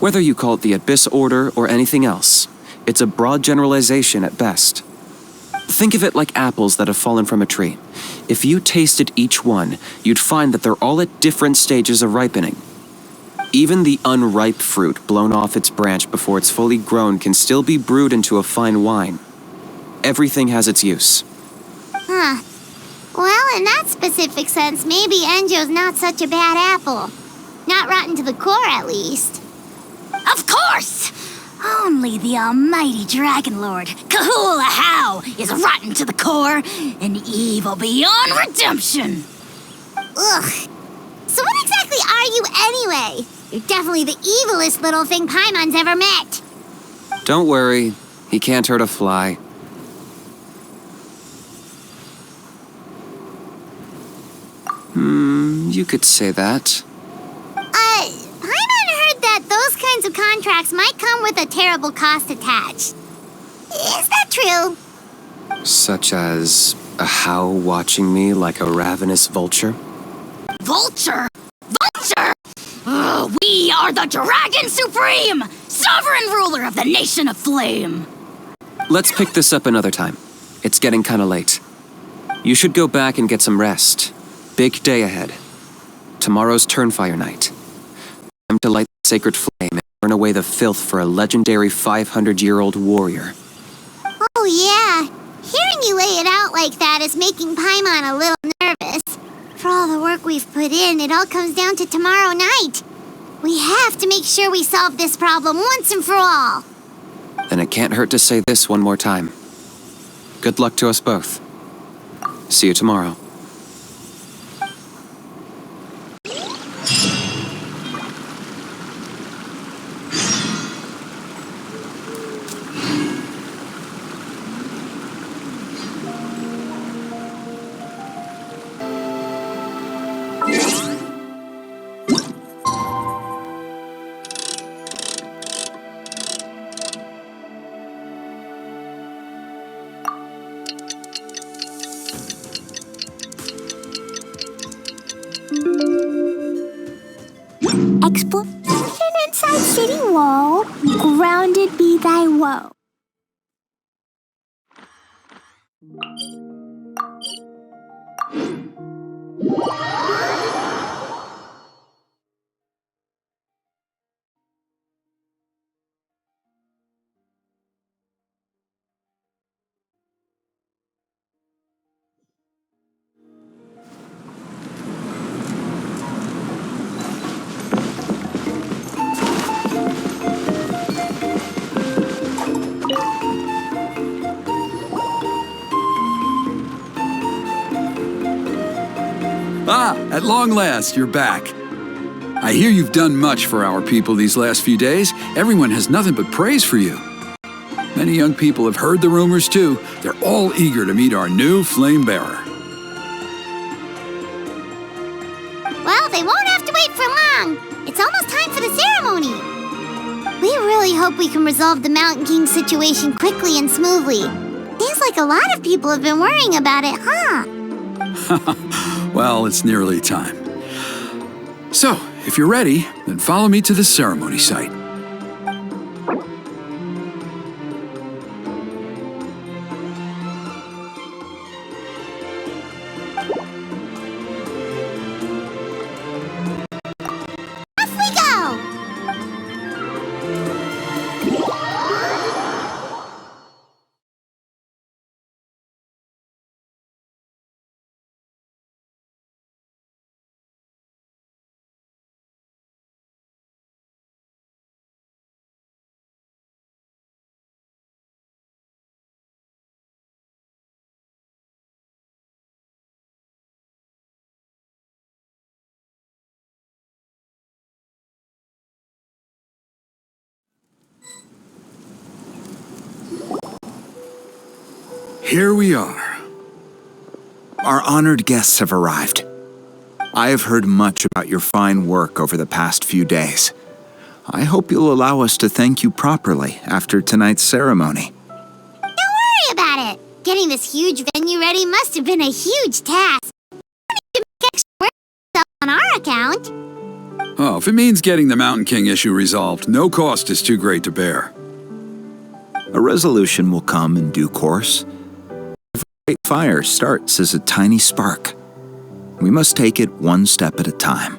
Whether you call it the Abyss Order or anything else, it's a broad generalization at best. Think of it like apples that have fallen from a tree. If you tasted each one, you'd find that they're all at different stages of ripening. Even the unripe fruit blown off its branch before it's fully grown can still be brewed into a fine wine. Everything has its use. Huh. Well, in that specific sense, maybe Enjo's not such a bad apple. Not rotten to the core, at least. Of course! Only the almighty Dragon Lord, Kahula How, is rotten to the core and evil beyond redemption. Ugh. So what exactly are you anyway? You're definitely the evilest little thing Paimon's ever met. Don't worry, he can't hurt a fly. You could say that. Paimon heard that those kinds of contracts might come with a terrible cost attached. Is that true? Such as a how watching me like a ravenous vulture? Vulture? Vulture? We are the Dragon Supreme, sovereign ruler of the Nation of Flame. Let's pick this up another time. It's getting kinda late. You should go back and get some rest. Big day ahead. Tomorrow's Turnfire night. Time to light the sacred flame and burn away the filth for a legendary 500-year-old warrior. Oh yeah. Hearing you lay it out like that is making Paimon a little nervous. For all the work we've put in, it all comes down to tomorrow night. We have to make sure we solve this problem once and for all. Then it can't hurt to say this one more time. Good luck to us both. See you tomorrow. thy woe. Ah, at long last, you're back. I hear you've done much for our people these last few days. Everyone has nothing but praise for you. Many young people have heard the rumors too. They're all eager to meet our new flame bearer. Well, they won't have to wait for long. It's almost time for the ceremony. We really hope we can resolve the Mountain King situation quickly and smoothly. Seems like a lot of people have been worrying about it, huh? Well, it's nearly time. So, if you're ready, then follow me to the ceremony site. Off we go! Here we are. Our honored guests have arrived. I have heard much about your fine work over the past few days. I hope you'll allow us to thank you properly after tonight's ceremony. Don't worry about it. Getting this huge venue ready must have been a huge task. We don't need to make extra work on our account. Oh, if it means getting the Mountain King issue resolved, no cost is too great to bear. A resolution will come in due course. Every great fire starts as a tiny spark. We must take it one step at a time.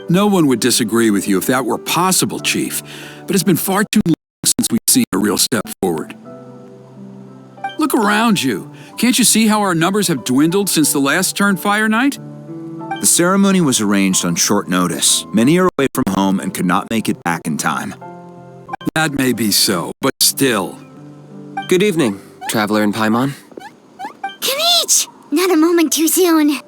No one would disagree with you if that were possible, Chief, but it's been far too long since we've seen a real step forward. Look around you. Can't you see how our numbers have dwindled since the last Turnfire night? The ceremony was arranged on short notice. Many are away from home and could not make it back in time. That may be so, but still. Good evening, Traveler in Paimon. Kinich! Not a moment too soon.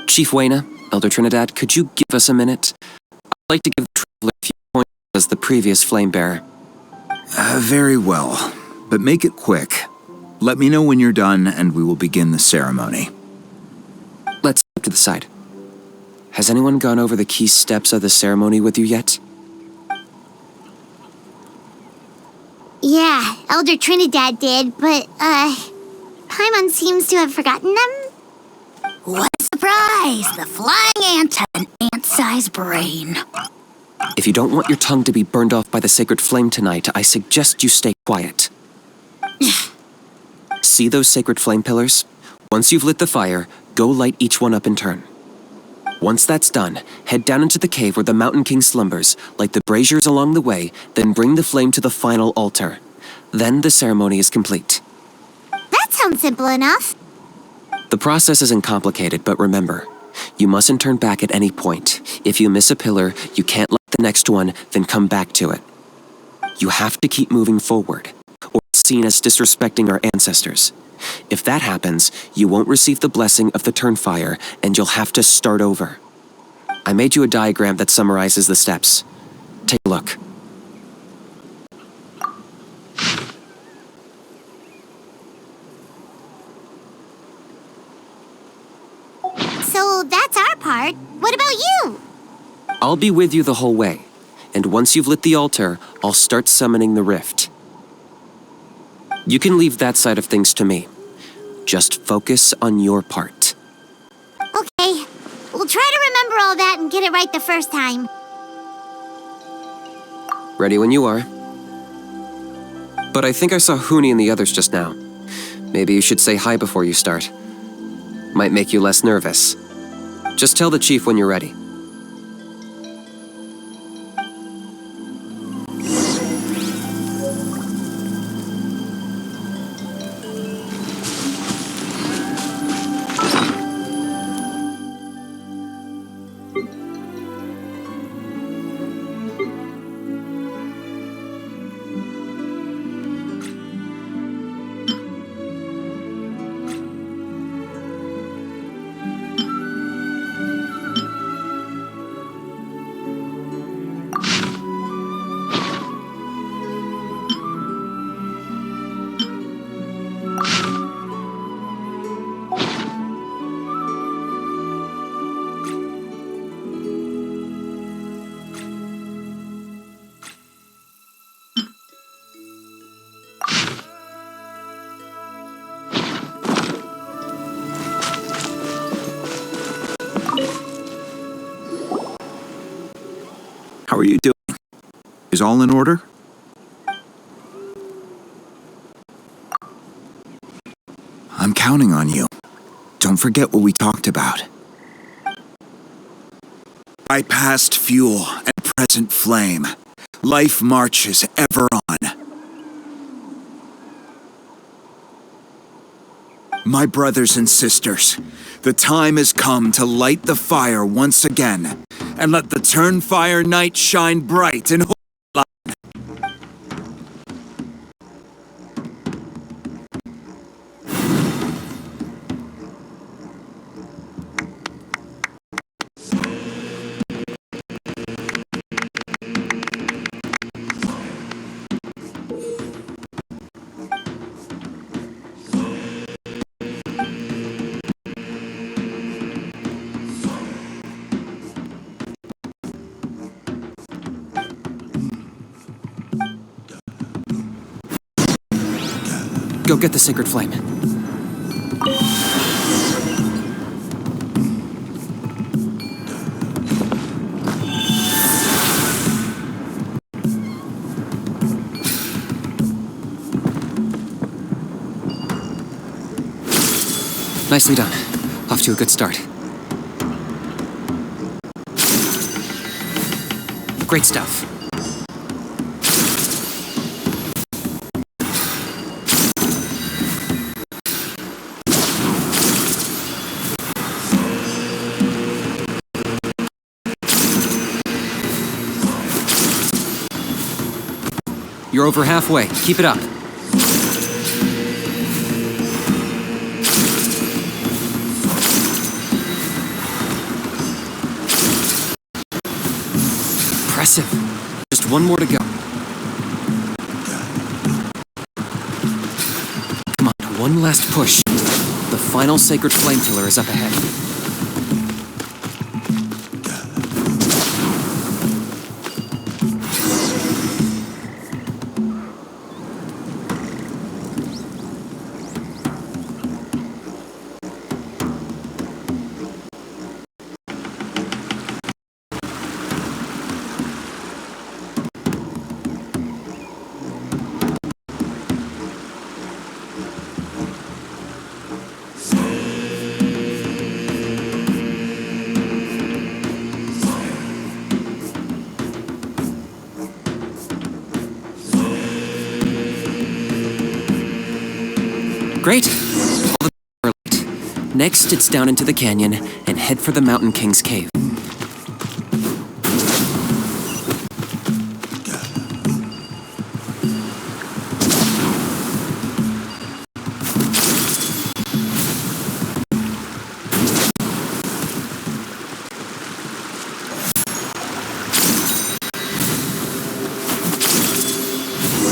Chief Wayna, Elder Trinidad, could you give us a minute? I'd like to give the Traveler a few points as the previous flame bearer. Very well, but make it quick. Let me know when you're done and we will begin the ceremony. Let's step to the side. Has anyone gone over the key steps of the ceremony with you yet? Yeah, Elder Trinidad did, but, Paimon seems to have forgotten them. What a surprise! The flying ant had an ant-sized brain. If you don't want your tongue to be burned off by the sacred flame tonight, I suggest you stay quiet. See those sacred flame pillars? Once you've lit the fire, go light each one up in turn. Once that's done, head down into the cave where the Mountain King slumbers, light the braziers along the way, then bring the flame to the final altar. Then the ceremony is complete. That sounds simple enough. The process isn't complicated, but remember, you mustn't turn back at any point. If you miss a pillar, you can't light the next one, then come back to it. You have to keep moving forward, or it's seen as disrespecting our ancestors. If that happens, you won't receive the blessing of the Turnfire, and you'll have to start over. I made you a diagram that summarizes the steps. Take a look. So that's our part. What about you? I'll be with you the whole way, and once you've lit the altar, I'll start summoning the rift. You can leave that side of things to me. Just focus on your part. Okay, we'll try to remember all that and get it right the first time. Ready when you are. but I think I saw Huni and the others just now. Maybe you should say hi before you start. Might make you less nervous. Just tell the chief when you're ready. How are you doing? Is all in order? I'm counting on you. Don't forget what we talked about. By past fuel and present flame, life marches ever on. My brothers and sisters, the time has come to light the fire once again, and let the Turnfire night shine bright and Go get the sacred flame. Nicely done. Off to a good start. Great stuff. You're over halfway. Keep it up. Impressive. Just one more to go. Come on, one last push. The final sacred flame pillar is up ahead. Great! All the are light. Next, it's down into the canyon and head for the Mountain King's cave.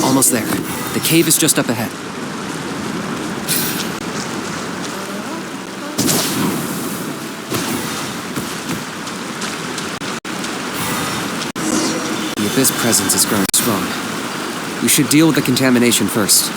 Almost there. The cave is just up ahead. The Abyss presence is growing strong. We should deal with the contamination first.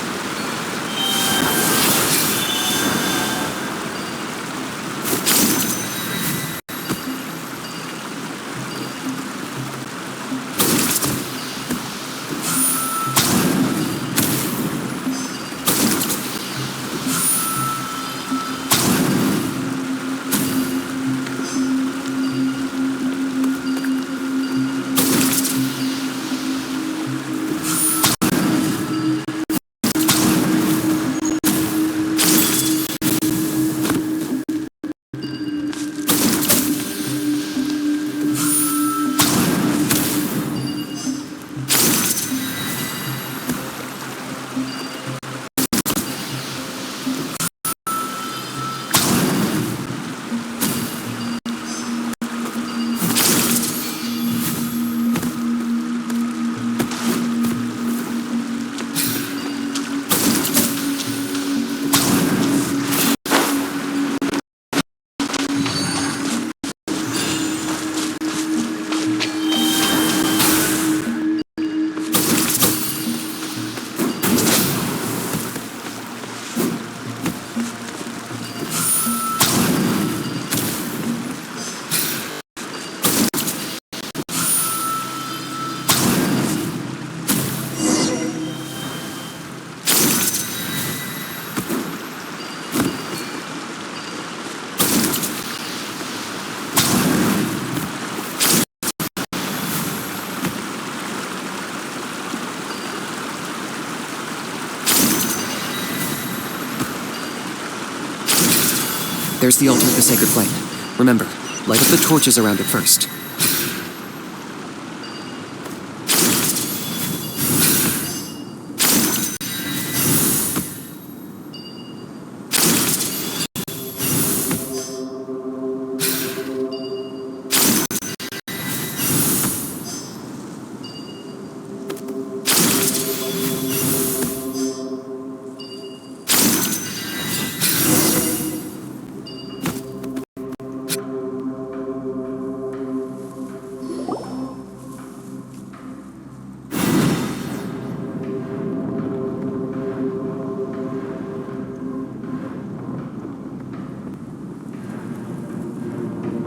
There's the altar of the sacred flame. Remember, light up the torches around it first.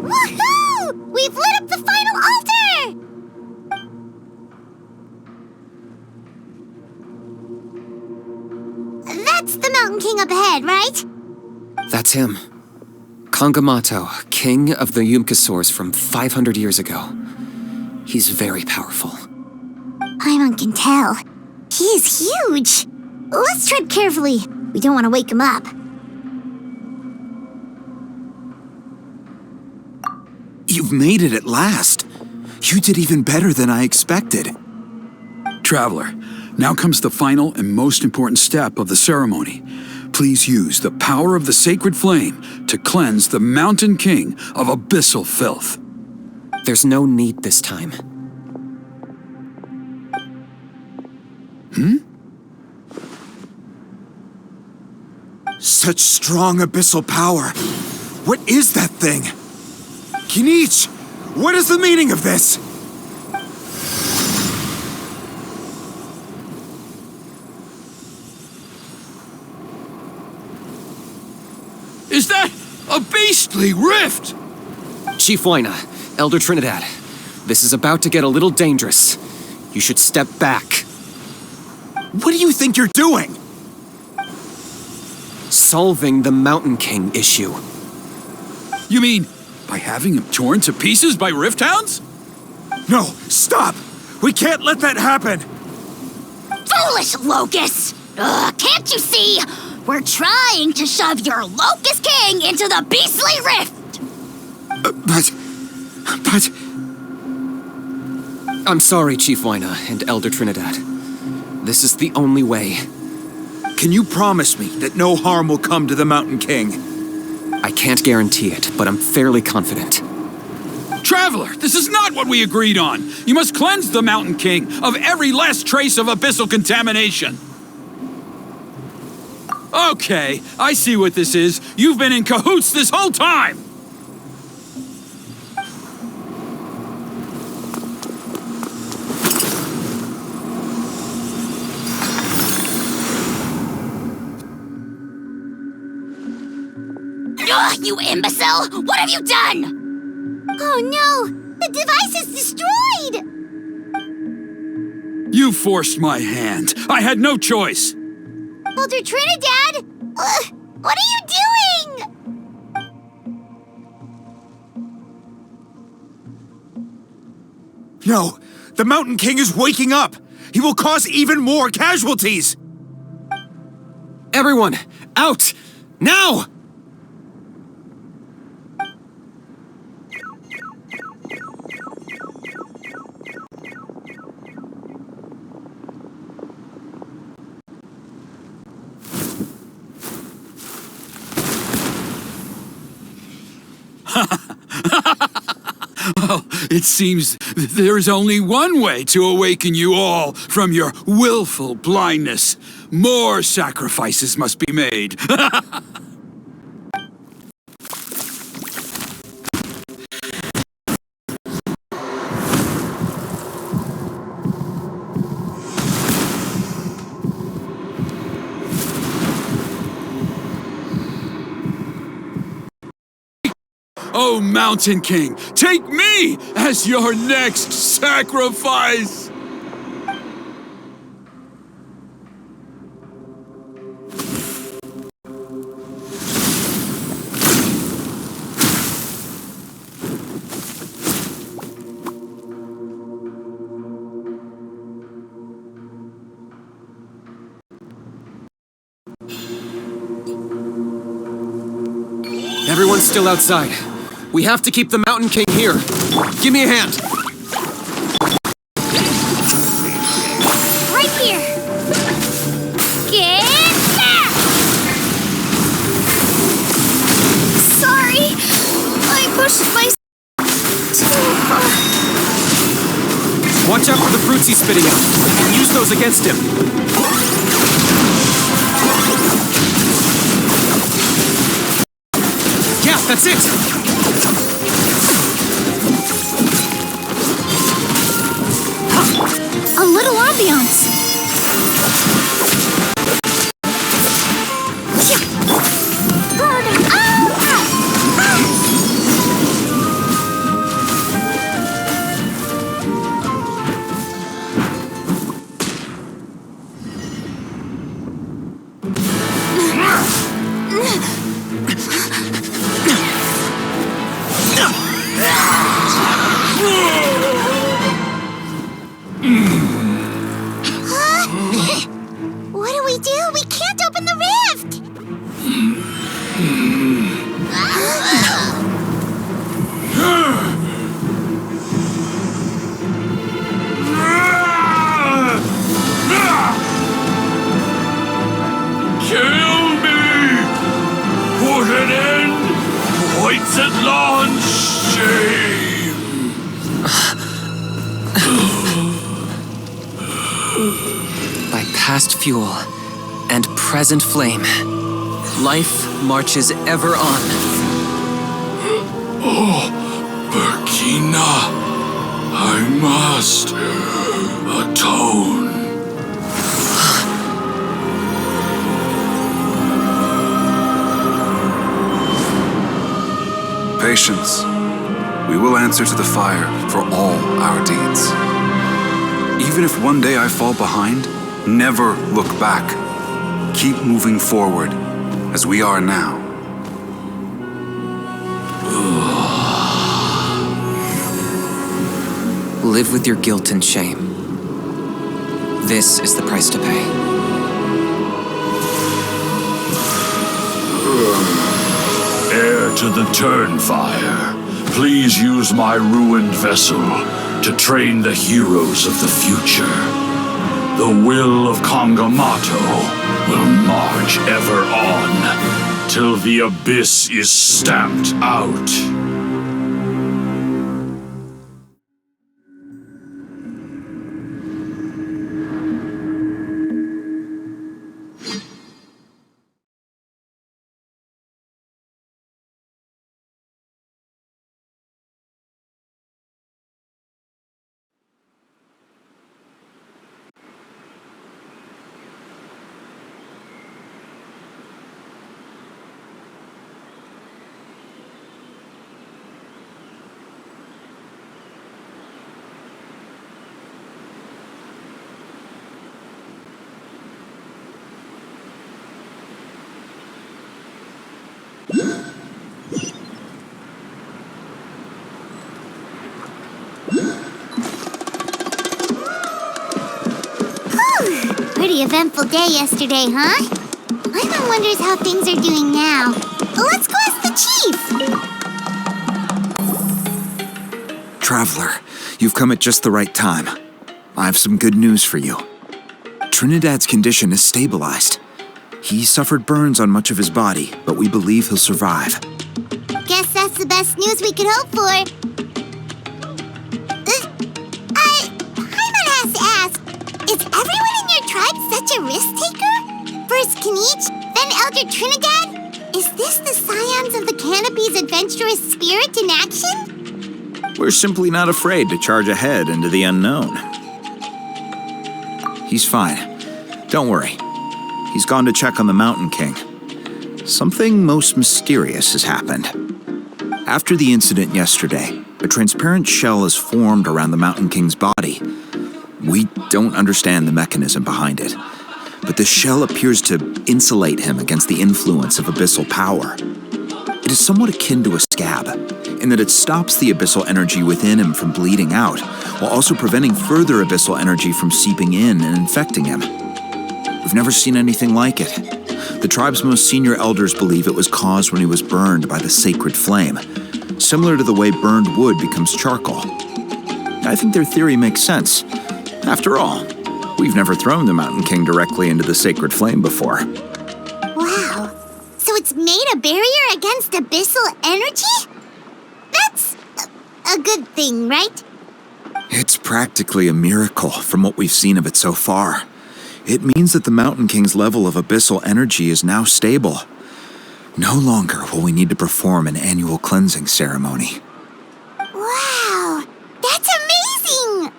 Woohoo! We've lit up the final altar! That's the Mountain King up ahead, right? That's him. Kangamato, king of the Yumkasaurs from 500 years ago. He's very powerful. Paimon can tell. He is huge. Let's tread carefully. We don't want to wake him up. You've made it at last. You did even better than I expected. Traveler, now comes the final and most important step of the ceremony. Please use the power of the sacred flame to cleanse the Mountain King of abyssal filth. There's no need this time. Such strong abyssal power. What is that thing? Kinich, what is the meaning of this? Is that a beastly rift? Chief Wina, Elder Trinidad, this is about to get a little dangerous. You should step back. What do you think you're doing? Solving the Mountain King issue. You mean by having him torn to pieces by Rifthounds? No, stop! We can't let that happen! Foolish Locust! Can't you see? We're trying to shove your Locust King into the beastly rift! But... I'm sorry, Chief Wina and Elder Trinidad. This is the only way. Can you promise me that no harm will come to the Mountain King? I can't guarantee it, but I'm fairly confident. Traveler, this is not what we agreed on. You must cleanse the Mountain King of every last trace of abyssal contamination. Okay, I see what this is. You've been in cahoots this whole time! Ugh, you imbecile! What have you done? Oh no! The device is destroyed! You forced my hand. I had no choice. Elder Trinidad! What are you doing? No, the Mountain King is waking up! He will cause even more casualties! Everyone, out! Now! Well, it seems there is only one way to awaken you all from your willful blindness. More sacrifices must be made. Oh, Mountain King, take me as your next sacrifice! Everyone's still outside. We have to keep the Mountain King here. Give me a hand. Right here. Get back! Sorry, I pushed my too far. Watch out for the fruits he's spitting out. Use those against him. Yeah, that's it! A little ambiance. What do we do? We can't open the rift! Kill me! Put an end to Hoyt's shame! By past fuel and present flame, life marches ever on. Oh, Burkina, I must atone. Patience. We will answer to the fire for all our deeds. Even if one day I fall behind, never look back. Keep moving forward, as we are now. Live with your guilt and shame. This is the price to pay. Heir to the Turnfire, please use my ruined vessel to train the heroes of the future. The will of Kangamato will march ever on, till the abyss is stamped out. Pretty eventful day yesterday, huh? Ivan wonders how things are doing now. Let's go ask the chief! Traveler, you've come at just the right time. I have some good news for you. Trinidad's condition is stabilized. He suffered burns on much of his body, but we believe he'll survive. Guess that's the best news we could hope for. Paimon has to ask, is everyone in your tribe such a risk-taker? First Kinich, then Elder Trinidad? Is this the Scions of the Canopy's adventurous spirit in action? We're simply not afraid to charge ahead into the unknown. He's fine. Don't worry. He's gone to check on the Mountain King. Something most mysterious has happened. After the incident yesterday, a transparent shell is formed around the Mountain King's body. We don't understand the mechanism behind it, but the shell appears to insulate him against the influence of abyssal power. It is somewhat akin to a scab, in that it stops the abyssal energy within him from bleeding out, while also preventing further abyssal energy from seeping in and infecting him. We've never seen anything like it, The tribe's most senior elders believe it was caused when he was burned by the sacred flame, similar to the way burned wood becomes charcoal. I think their theory makes sense. After all, we've never thrown the Mountain King directly into the sacred flame before. Wow. So it's made a barrier against abyssal energy? That's a good thing, right? It's practically a miracle from what we've seen of it so far. It means that the Mountain King's level of abyssal energy is now stable. No longer will we need to perform an annual cleansing ceremony. Wow, that's amazing!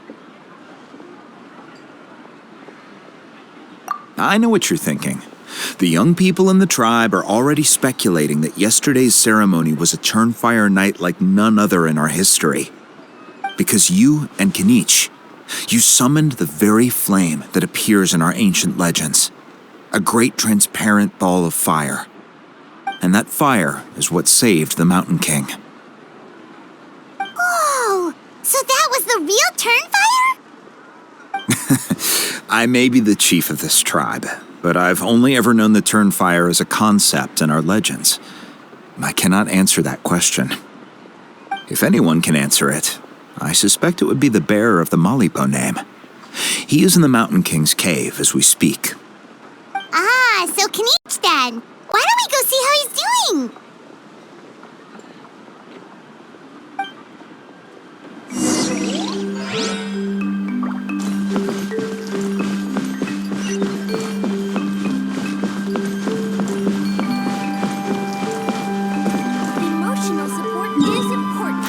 I know what you're thinking. The young people in the tribe are already speculating that yesterday's ceremony was a Turnfire night like none other in our history. Because you and Kinich, you summoned the very flame that appears in our ancient legends. A great transparent ball of fire. And that fire is what saved the Mountain King. Whoa! So that was the real Turnfire? I may be the chief of this tribe, but I've only ever known the Turnfire as a concept in our legends. I cannot answer that question. If anyone can answer it, I suspect it would be the bearer of the Malipo name. He is in the Mountain King's cave as we speak. Ah, so Kinich then. Why don't we go see how he's doing? Emotional support is important.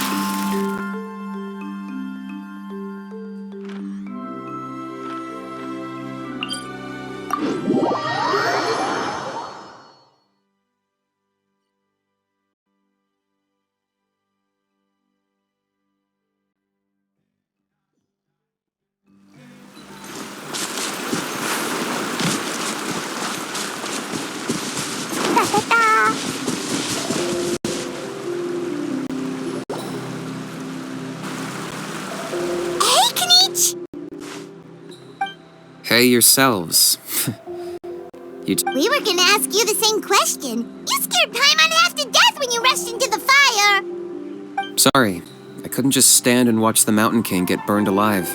Ta-ta-ta. Hey, Kinich! Hey yourselves. We were gonna ask you the same question. You scared Paimon half to death when you rushed into the fire. Sorry, I couldn't just stand and watch the Mountain King get burned alive.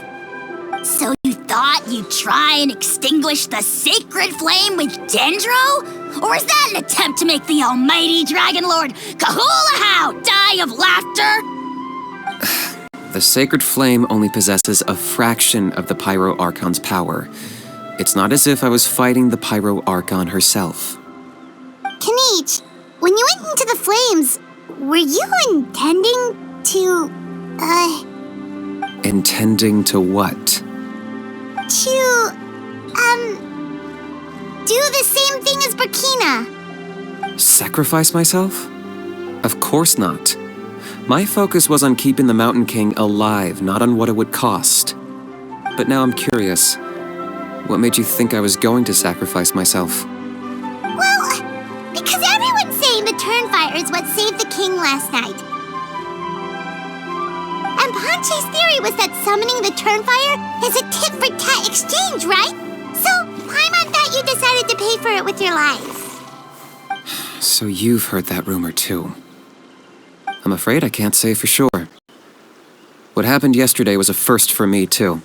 So you thought you'd try and extinguish the sacred flame with Dendro? Or is that an attempt to make the almighty Dragon Lord Kahulahow die of laughter? The sacred flame only possesses a fraction of the Pyro Archon's power. It's not as if I was fighting the Pyro Archon herself. Kinich, when you went into the flames, were you intending to, Intending to what? do the same thing as Burkina? Sacrifice myself? Of course not. My focus was on keeping the Mountain King alive, not on what it would cost. But now I'm curious. What made you think I was going to sacrifice myself? Well, because everyone's saying the Turnfire is what saved the king last night. And Ponche's theory was that summoning the Turnfire is a tit-for-tat exchange, right? So, Paimon thought you decided to pay for it with your life. So you've heard that rumor too. I'm afraid I can't say for sure. What happened yesterday was a first for me too.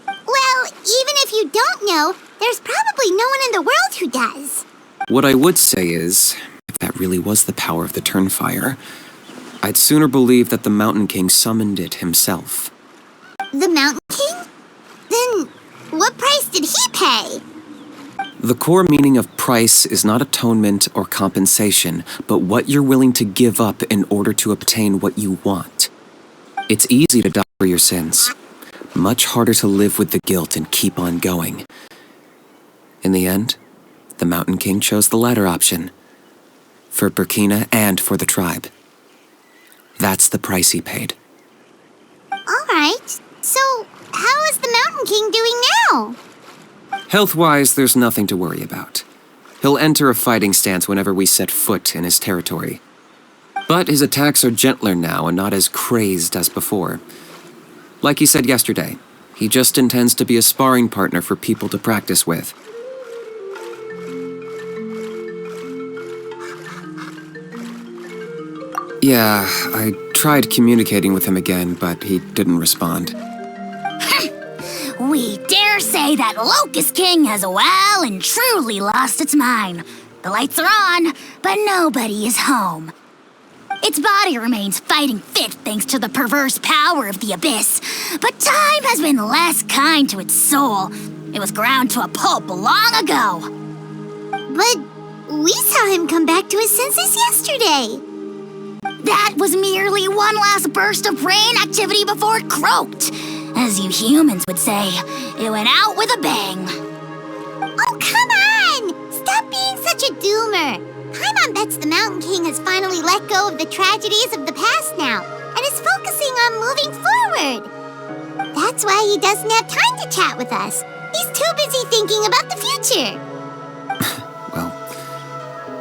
Well, even if you don't know, there's probably no one in the world who does. What I would say is, if that really was the power of the Turnfire, I'd sooner believe that the Mountain King summoned it himself. The Mountain King? Then, what price did he pay? The core meaning of price is not atonement or compensation, but what you're willing to give up in order to obtain what you want. It's easy to die for your sins. Much harder to live with the guilt and keep on going. In the end, the Mountain King chose the latter option. For Burkina and for the tribe. That's the price he paid. All right. So, how is the Mountain King doing now? Health-wise, there's nothing to worry about. He'll enter a fighting stance whenever we set foot in his territory. But his attacks are gentler now and not as crazed as before. Like he said yesterday, he just intends to be a sparring partner for people to practice with. Yeah, I tried communicating with him again, but he didn't respond. We dare say that Locust King has well and truly lost its mind. The lights are on, but nobody is home. Its body remains fighting fit thanks to the perverse power of the Abyss, but time has been less kind to its soul. It was ground to a pulp long ago. But we saw him come back to his senses yesterday. That was merely one last burst of brain activity before it croaked. As you humans would say, it went out with a bang. Oh, come on! Stop being such a doomer. Paimon bets the Mountain King has finally let go of the tragedies of the past now, and is focusing on moving forward. That's why he doesn't have time to chat with us. He's too busy thinking about the future. Well,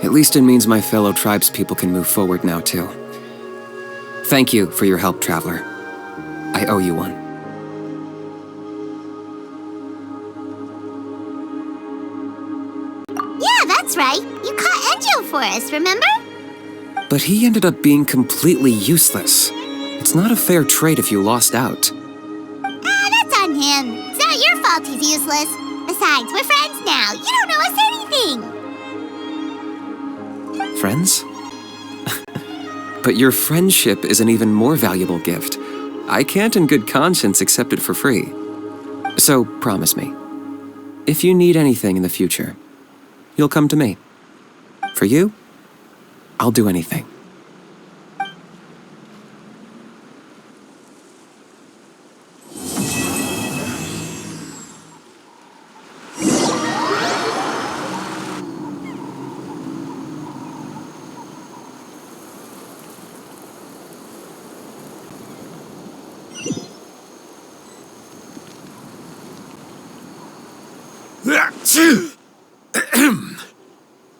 at least it means my fellow tribespeople can move forward now, too. Thank you for your help, Traveler. I owe you one. Yeah, that's right. You caught Enjo for us, remember? But he ended up being completely useless. It's not a fair trade if you lost out. That's on him. It's not your fault he's useless. Besides, we're friends now. You don't owe us anything. Friends? But your friendship is an even more valuable gift. I can't in good conscience accept it for free. So promise me, if you need anything in the future, you'll come to me. For you, I'll do anything.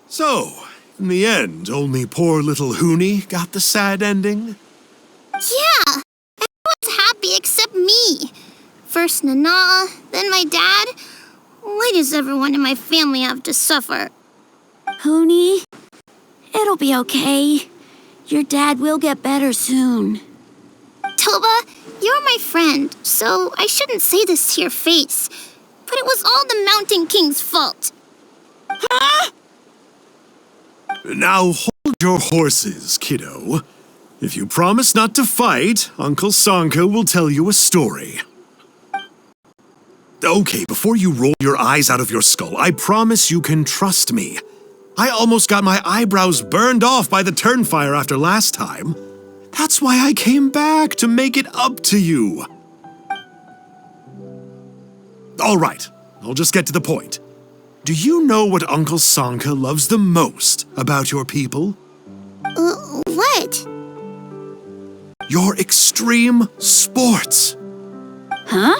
So, in the end, only poor little Huni got the sad ending? Yeah, everyone's happy except me. First Nana, then my dad. Why does everyone in my family have to suffer? Huni, it'll be okay. Your dad will get better soon. Toba, you're my friend, so I shouldn't say this to your face. But it was all the Mountain King's fault. Huh? Now hold your horses, kiddo. If you promise not to fight, Uncle Sanka will tell you a story. Okay, before you roll your eyes out of your skull, I promise you can trust me. I almost got my eyebrows burned off by the Turnfire after last time. That's why I came back, to make it up to you. All right, I'll just get to the point. Do you know what Uncle Sanka loves the most about your people? What? Your extreme sports. Huh?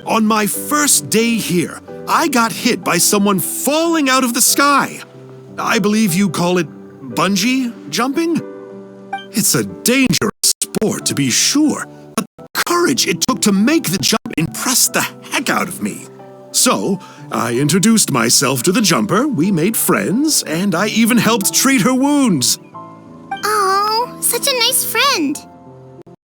On my first day here, I got hit by someone falling out of the sky. I believe you call it bungee jumping? It's a dangerous sport, to be sure, but the courage it took to make the jump impressed the heck out of me. So, I introduced myself to the jumper, we made friends, and I even helped treat her wounds. Oh, such a nice friend.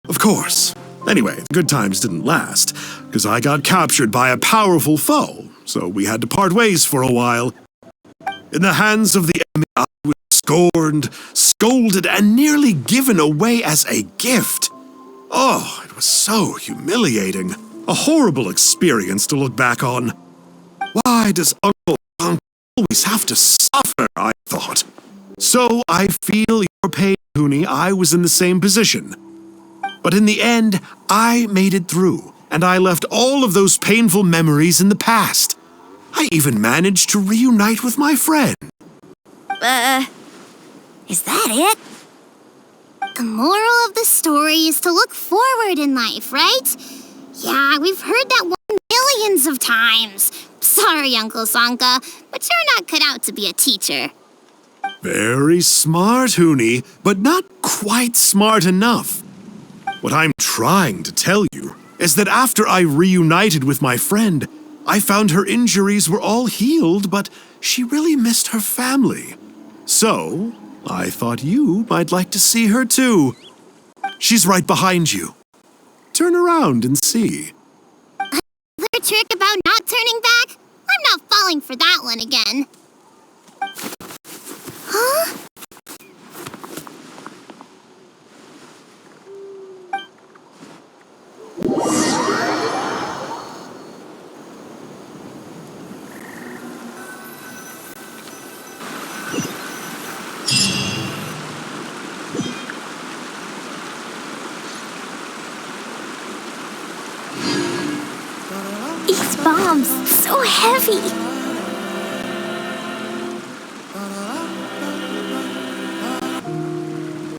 Of course. Anyway, the good times didn't last, because I got captured by a powerful foe, so we had to part ways for a while. In the hands of the enemy, I was scorned, scolded, and nearly given away as a gift. Oh, it was so humiliating. A horrible experience to look back on. Why does Uncle always have to suffer, I thought. So I feel your pain, Huni. I was in the same position. But in the end, I made it through, and I left all of those painful memories in the past. I even managed to reunite with my friend. Is that it? The moral of the story is to look forward in life, right? Yeah, we've heard that one millions of times. Sorry, Uncle Sanka, but you're not cut out to be a teacher. Very smart, Huni, but not quite smart enough. What I'm trying to tell you is that after I reunited with my friend, I found her injuries were all healed, but she really missed her family. So, I thought you might like to see her too. She's right behind you. Turn around and see. Her trick about not turning back? I'm not falling for that one again. Huh? These bombs, so heavy.